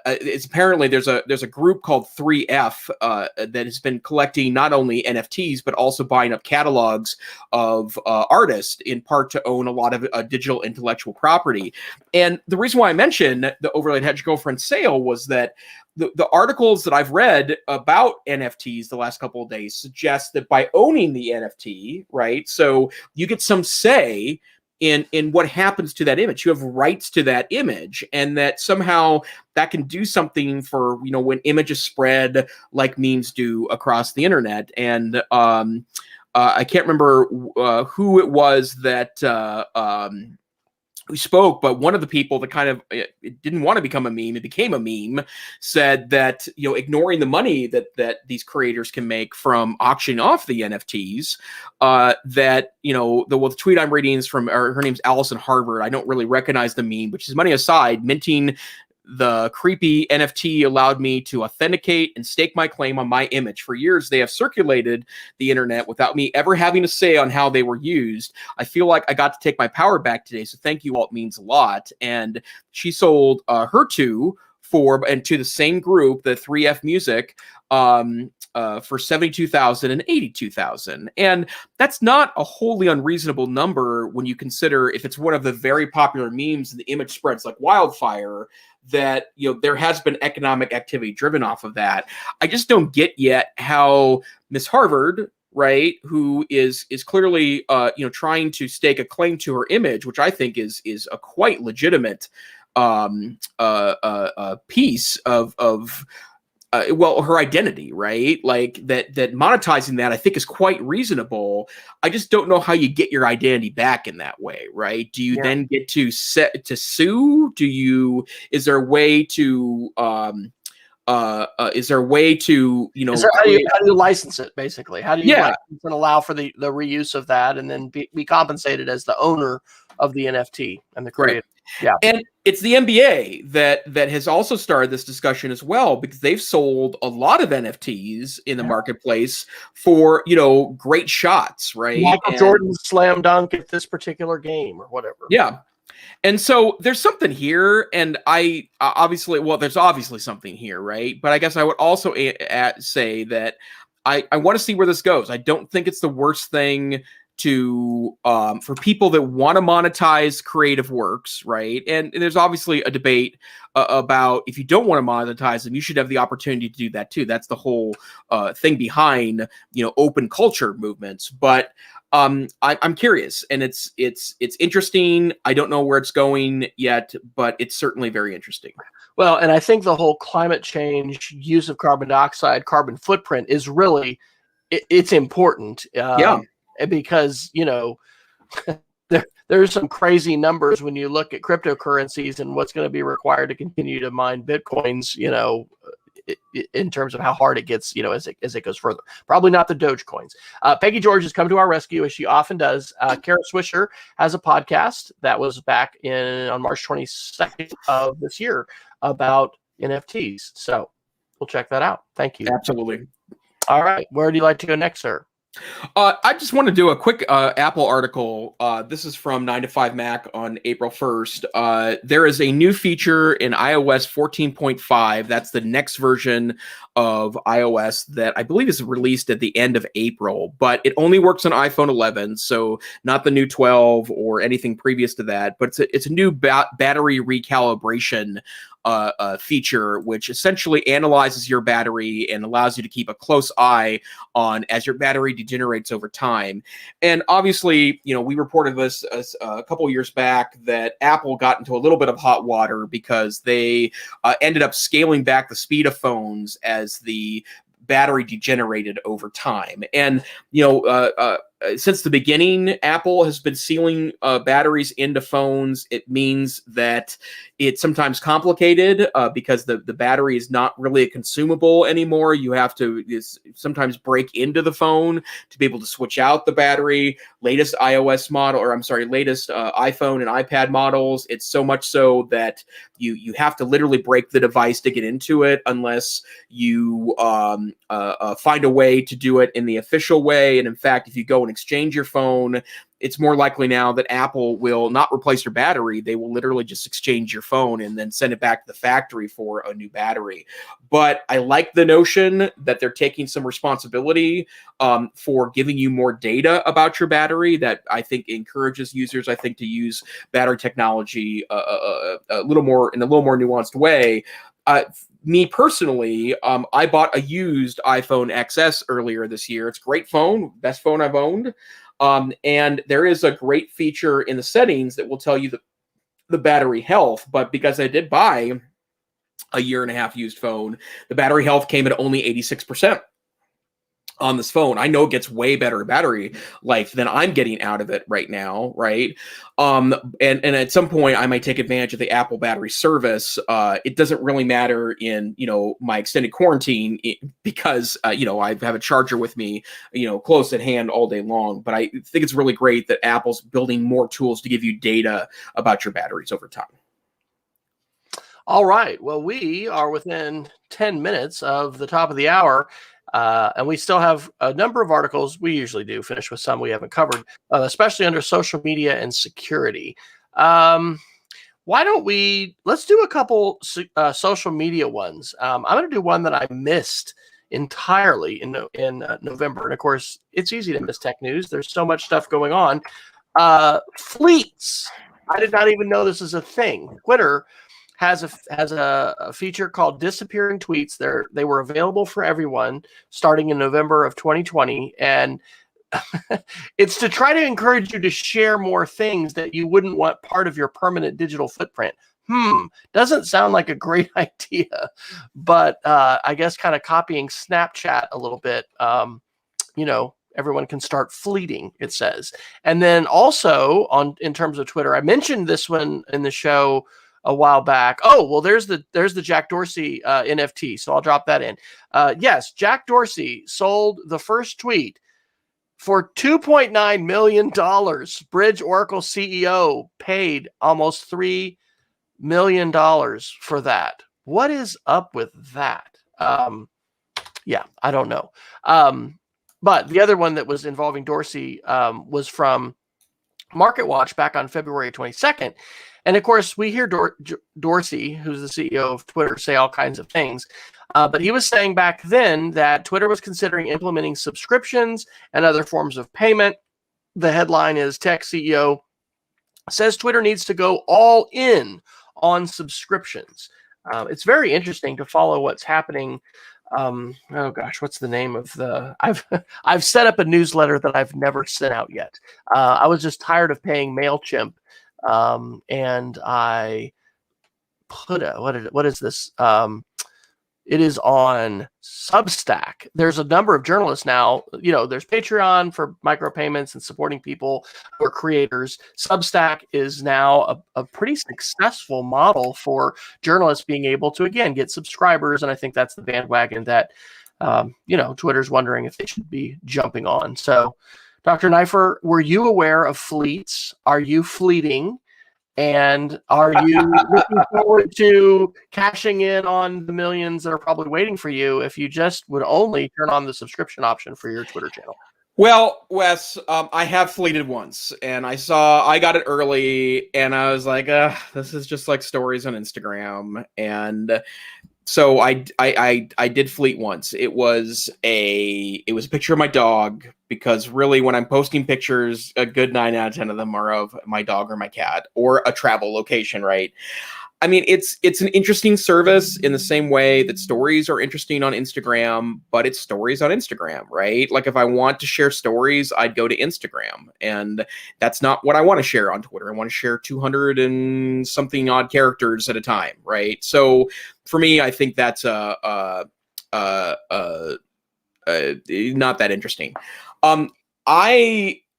it's apparently there's a group called 3F that has been collecting not only NFTs but also buying up catalogs of artists, in part to own a lot of digital intellectual property. And the reason why I mentioned the Overly Attached Girlfriend sale was that the articles that I've read about NFTs the last couple of days suggest that by owning the NFT, right, so you get some say in what happens to that image. You have rights to that image, and that somehow that can do something for, when images spread like memes do across the internet. And I can't remember who it was that who spoke, but one of the people that kind of didn't want to become a meme, it became a meme, said that, ignoring the money that these creators can make from auctioning off the NFTs, that, the tweet I'm reading is from, her name's Allison Harvard. I don't really recognize the meme, which is, money aside, minting the creepy NFT allowed me to authenticate and stake my claim on my image. For years, they have circulated the internet without me ever having a say on how they were used. I feel like I got to take my power back today, so thank you all. It means a lot. And she sold her to the same group, the 3F Music, for $72,000 and $82,000. And that's not a wholly unreasonable number when you consider if it's one of the very popular memes and the image spreads like wildfire, that there has been economic activity driven off of that. I just don't get yet how Miss Harvard, right, who is clearly trying to stake a claim to her image, which I think is a quite legitimate piece of her identity, right? Like that monetizing that, I think, is quite reasonable. I just don't know how you get your identity back in that way, right? Do you then get to sue? Is there a way to how do you license it, basically? How do you license and allow for the reuse of that, and then be compensated as the owner of the NFT and the creator? Right. Yeah. And it's the NBA that has also started this discussion as well, because they've sold a lot of NFTs in the marketplace for, great shots, right? Michael Jordan's slam dunk at this particular game or whatever. Yeah. And so there's something here, and there's obviously something here, right? But I guess I would also say that I want to see where this goes. I don't think it's the worst thing to for people that want to monetize creative works, right? And there's obviously a debate about, if you don't want to monetize them, you should have the opportunity to do that too. That's the whole thing behind open culture movements. But I'm curious, and it's interesting. I don't know where it's going yet, but it's certainly very interesting. Well, and I think the whole climate change, use of carbon dioxide, carbon footprint is really it's important. Because there's some crazy numbers when you look at cryptocurrencies and what's going to be required to continue to mine Bitcoins, in terms of how hard it gets, as it goes further. Probably not the Dogecoins. Peggy George has come to our rescue, as she often does. Kara Swisher has a podcast that was back on March 22nd of this year about NFTs. So we'll check that out. Thank you. Absolutely. All right. Where do you like to go next, sir? I just want to do a quick Apple article. This is from 9 to 5 Mac on April 1st. There is a new feature in iOS 14.5. That's the next version of iOS that I believe is released at the end of April, but it only works on iPhone 11, so not the new 12 or anything previous to that. But it's a new battery recalibration feature, which essentially analyzes your battery and allows you to keep a close eye on as your battery degenerates over time. And obviously, we reported this a couple years back that Apple got into a little bit of hot water because they ended up scaling back the speed of phones as the battery degenerated over time. And since the beginning, Apple has been sealing batteries into phones. It means that it's sometimes complicated because the battery is not really a consumable anymore. You have to sometimes break into the phone to be able to switch out the battery. Latest iOS model, latest iPhone and iPad models, it's so much so that you have to literally break the device to get into it unless you find a way to do it in the official way. And in fact, if you go and exchange your phone, it's more likely now that Apple will not replace your battery. They will literally just exchange your phone and then send it back to the factory for a new battery. But I like the notion that they're taking some responsibility for giving you more data about your battery. That I think encourages users, to use battery technology a little more in a little more nuanced way. Me personally, I bought a used iPhone XS earlier this year. It's a great phone, best phone I've owned. And there is a great feature in the settings that will tell you the battery health. But because I did buy a 1.5 year used phone, the battery health came at only 86%. On this phone. I know it gets way better battery life than I'm getting out of it right now, right? And at some point I might take advantage of the Apple battery service. It doesn't really matter in my extended quarantine because I have a charger with me close at hand all day long. But I think it's really great that Apple's building more tools to give you data about your batteries over time. All right. Well, we are within 10 minutes of the top of the hour. And we still have a number of articles. We usually do finish with some we haven't covered, especially under social media and security. Why don't let's do a couple social media ones. I'm going to do one that I missed entirely in November. And of course, it's easy to miss tech news. There's so much stuff going on. Fleets. I did not even know this is a thing. Twitter has a feature called disappearing tweets. They were available for everyone starting in November of 2020, and it's to try to encourage you to share more things that you wouldn't want part of your permanent digital footprint. Doesn't sound like a great idea, but I guess kind of copying Snapchat a little bit. Everyone can start fleeting, it says. And then also in terms of Twitter, I mentioned this one in the show a while back. Oh, well, there's the Jack Dorsey NFT. So I'll drop that in. Yes, Jack Dorsey sold the first tweet for $2.9 million. Bridge Oracle CEO paid almost $3 million for that. What is up with that? Yeah, I don't know. But the other one that was involving Dorsey was from MarketWatch back on February 22nd. And of course, we hear Dorsey, who's the CEO of Twitter, say all kinds of things. But he was saying back then that Twitter was considering implementing subscriptions and other forms of payment. The headline is Tech CEO says Twitter needs to go all in on subscriptions. It's very interesting to follow what's happening. Oh gosh, what's the name of the? I've set up a newsletter that I've never sent out yet. I was just tired of paying MailChimp. And I put what is this? It is on Substack. There's a number of journalists now. There's Patreon for micropayments and supporting people who are creators. Substack is now a pretty successful model for journalists being able to, again, get subscribers. And I think that's the bandwagon that, Twitter's wondering if they should be jumping on. So, Dr. Neiffer, were you aware of fleets? Are you fleeting? And are you looking forward to cashing in on the millions that are probably waiting for you if you just would only turn on the subscription option for your Twitter channel? Well, Wes, I have fleeted once, and I got it early, and I was like, this is just like stories on Instagram, and so I did fleet once. It was a picture of my dog, because really when I'm posting pictures, a good 9 out of 10 of them are of my dog or my cat or a travel location, right? I mean, it's an interesting service in the same way that stories are interesting on Instagram, but it's stories on Instagram, right? Like if I want to share stories, I'd go to Instagram, and that's not what I want to share on Twitter. I want to share 200 and something odd characters at a time, right? So for me, I think that's not that interesting.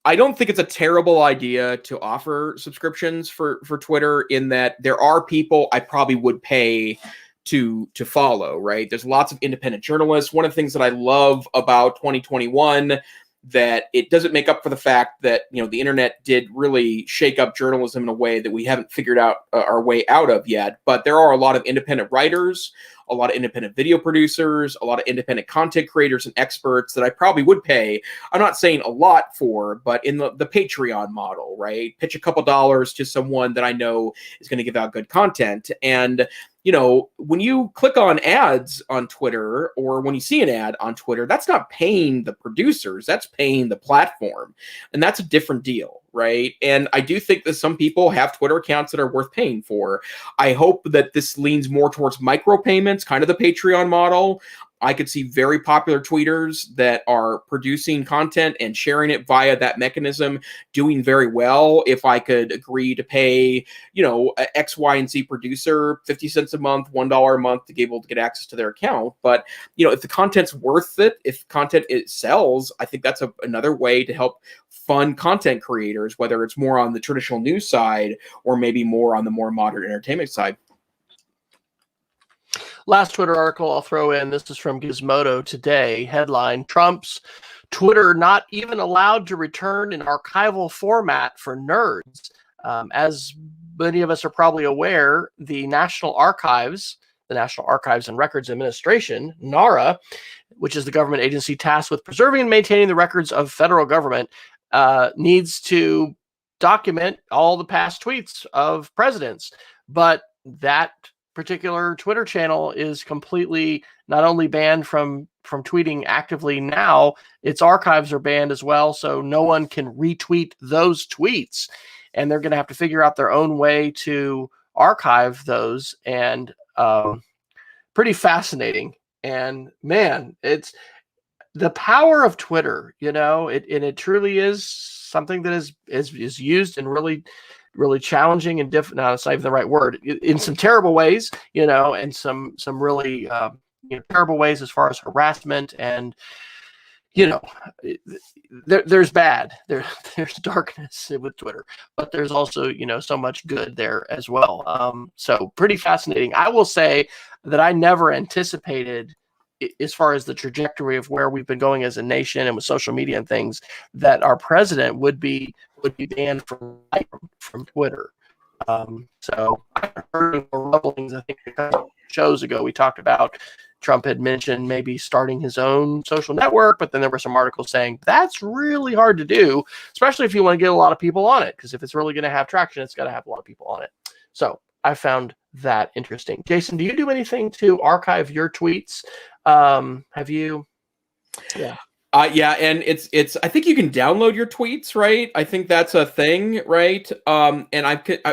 I don't think it's a terrible idea to offer subscriptions for Twitter, in that there are people I probably would pay to follow, right? There's lots of independent journalists. One of the things that I love about 2021, that it doesn't make up for the fact that, the internet did really shake up journalism in a way that we haven't figured out our way out of yet. But there are a lot of independent writers, a lot of independent video producers, a lot of independent content creators and experts that I probably would pay. I'm not saying a lot for, but in the Patreon model, right? Pitch a couple dollars to someone that I know is going to give out good content. And when you click on ads on Twitter, or when you see an ad on Twitter, that's not paying the producers, that's paying the platform. And that's a different deal, right? And I do think that some people have Twitter accounts that are worth paying for. I hope that this leans more towards micropayments, kind of the Patreon model. I could see very popular tweeters that are producing content and sharing it via that mechanism doing very well. If I could agree to pay, a X, Y, and Z producer 50 cents a month, $1 a month to be able to get access to their account. But, if the content's worth it, if content it sells, I think that's another way to help fund content creators, whether it's more on the traditional news side or maybe more on the more modern entertainment side. Last Twitter article I'll throw in, this is from Gizmodo today. Headline: Trump's Twitter not even allowed to return in archival format for nerds. As many of us are probably aware, the National Archives and Records Administration, NARA, which is the government agency tasked with preserving and maintaining the records of federal government, needs to document all the past tweets of presidents. But that particular Twitter channel is completely not only banned from tweeting actively now, its archives are banned as well, so no one can retweet those tweets, and they're going to have to figure out their own way to archive those. And pretty fascinating. And man, it's the power of Twitter, and it truly is something that is used in really challenging and different. No, that's not even the right word. In some terrible ways, and some really terrible ways as far as harassment, and there's bad, there's darkness with Twitter, but there's also so much good there as well. So pretty fascinating. I will say that I never anticipated, as far as the trajectory of where we've been going as a nation and with social media and things, that our president would be banned from Twitter. So I heard rumblings, I think a couple shows ago, we talked about Trump had mentioned maybe starting his own social network, but then there were some articles saying that's really hard to do, especially if you want to get a lot of people on it, because if it's really going to have traction, it's got to have a lot of people on it. So I found that interesting. Jason, do you do anything to archive your tweets? Have you? Yeah. Yeah, and it's. I think you can download your tweets, right? I think that's a thing, right? And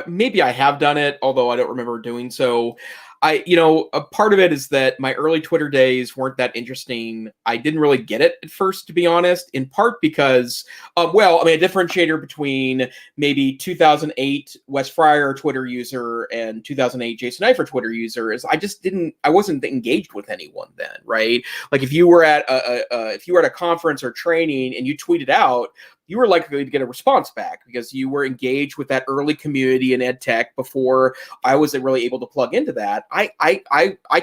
maybe I have done it, although I don't remember doing so. A part of it is that my early Twitter days weren't that interesting. I didn't really get it at first, to be honest, in part because, a differentiator between maybe 2008 Wes Fryer Twitter user and 2008 Jason Neiffer Twitter user is I wasn't engaged with anyone then, right? Like if you were at a conference or training and you tweeted out, you were likely to get a response back because you were engaged with that early community in EdTech before I wasn't really able to plug into that. I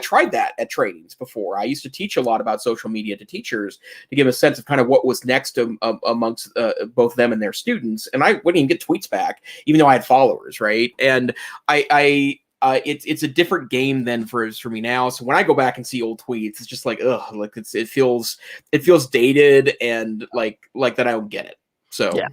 tried that at trainings before. I used to teach a lot about social media to teachers to give a sense of kind of what was next amongst both them and their students. And I wouldn't even get tweets back, even though I had followers, right? And I it's a different game than for me now. So when I go back and see old tweets, it's just like, ugh, like it feels dated and like that I don't get it. So yeah.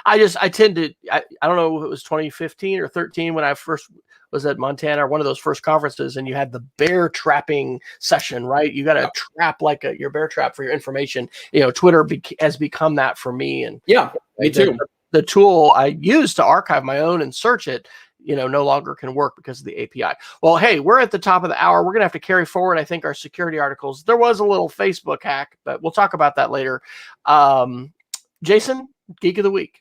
I tend to, I don't know if it was 2015 or 13 when I first was at Montana, or one of those first conferences, and you had the bear trapping session, right? You got to trap like your bear trap for your information. Twitter has become that for me. And yeah, me too. The tool I use to archive my own and search it, no longer can work because of the API. Well, hey, we're at the top of the hour. We're going to have to carry forward, I think, our security articles. There was a little Facebook hack, but we'll talk about that later. Jason, Geek of the Week.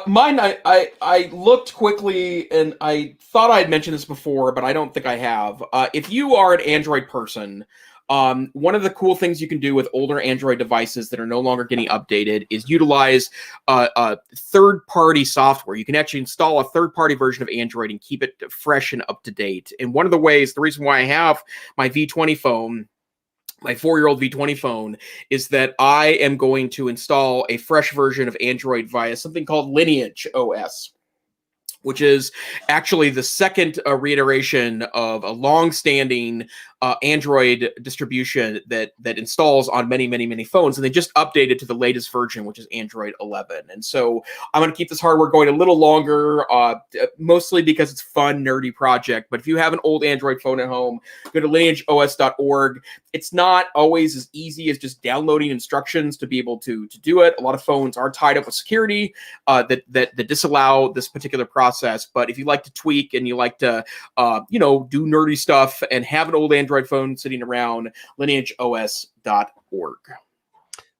Mine, I looked quickly and I thought I had mentioned this before, but I don't think I have. If you are an Android person, one of the cool things you can do with older Android devices that are no longer getting updated is utilize third-party software. You can actually install a third-party version of Android and keep it fresh and up to date. And one of the ways, the reason why I have my V20 phone, my 4-year-old V20 phone, is that I am going to install a fresh version of Android via something called Lineage OS, which is actually the second reiteration of a long-standing Android distribution that installs on many phones, and they just updated to the latest version, which is Android 11. And so I'm going to keep this hardware going a little longer, mostly because it's a fun, nerdy project. But if you have an old Android phone at home, go to lineageos.org. It's not always as easy as just downloading instructions to be able to do it. A lot of phones are tied up with security that disallow this particular process. But if you like to tweak and you like to do nerdy stuff and have an old Android phone sitting around, lineageos.org.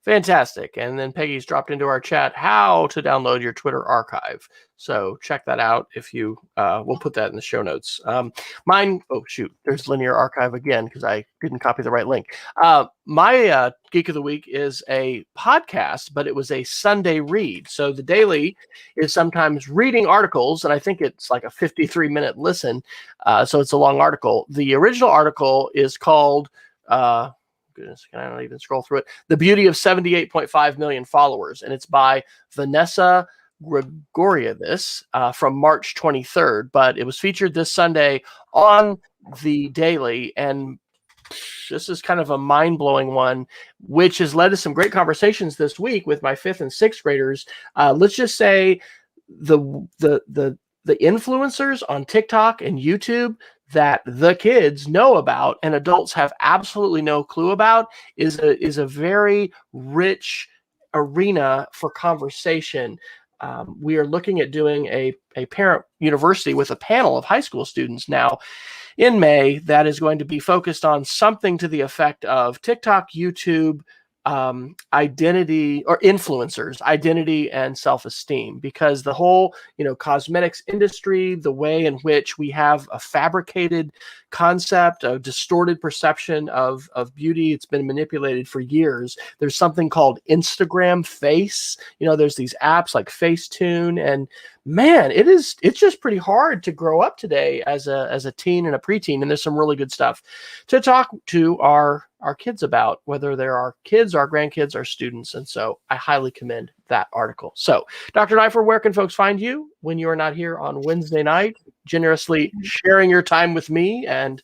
Fantastic. And then Peggy's dropped into our chat how to download your Twitter archive. So check that out if you, we'll put that in the show notes. Mine, oh shoot, there's Linear Archive again because I didn't copy the right link. My Geek of the Week is a podcast, but it was a Sunday read. So the daily is sometimes reading articles, and I think it's like a 53-minute listen. So it's a long article. The original article is called, goodness, can I not even scroll through it? The Beauty of 78.5 Million Followers. And it's by Vanessa Gregoriadis from March 23rd. But it was featured this Sunday on the Daily. And this is kind of a mind-blowing one, which has led to some great conversations this week with my 5th and 6th graders. Let's just say the influencers on TikTok and YouTube that the kids know about and adults have absolutely no clue about is a very rich arena for conversation. We are looking at doing a parent university with a panel of high school students now in May that is going to be focused on something to the effect of TikTok, YouTube, identity, or influencers, identity and self-esteem, because the whole, cosmetics industry, the way in which we have a fabricated concept, a distorted perception of beauty, it's been manipulated for years. There's something called Instagram Face. There's these apps like Facetune, and man, it's just pretty hard to grow up today as a teen and a preteen. And there's some really good stuff to talk to our kids about, whether they're our kids, our grandkids, our students. And so I highly commend that article. So Dr. Neiffer, where can folks find you when you are not here on Wednesday night, generously sharing your time with me and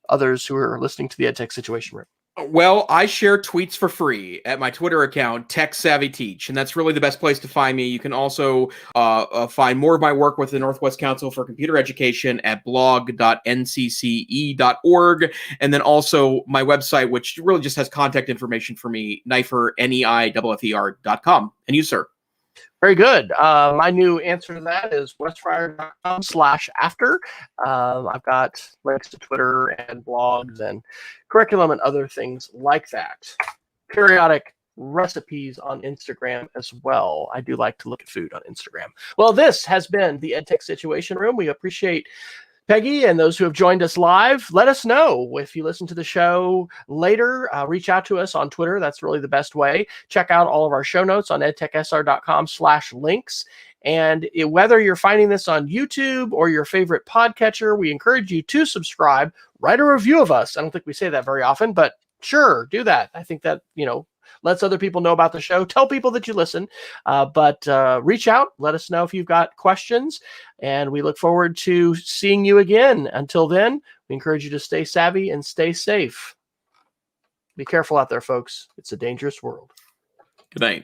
others who are listening to the EdTech Situation Room? Well, I share tweets for free at my Twitter account, Tech Savvy Teach, and that's really the best place to find me. You can also find more of my work with the Northwest Council for Computer Education at blog.ncce.org, and then also my website, which really just has contact information for me, Neiffer, Neiffer.com. And you, sir? Very good. My new answer to that is wesfryer.com/after. I've got links to Twitter and blogs and curriculum and other things like that. Periodic recipes on Instagram as well. I do like to look at food on Instagram. Well, this has been the EdTech Situation Room. We appreciate Peggy and those who have joined us live. Let us know if you listen to the show later. Reach out to us on Twitter. That's really the best way. Check out all of our show notes on edtechsr.com/links. And whether you're finding this on YouTube or your favorite podcatcher, we encourage you to subscribe, write a review of us. I don't think we say that very often, but sure, do that. I think that, lets other people know about the show. Tell people that you listen, but reach out. Let us know if you've got questions, and we look forward to seeing you again. Until then, we encourage you to stay savvy and stay safe. Be careful out there, folks. It's a dangerous world. Good night.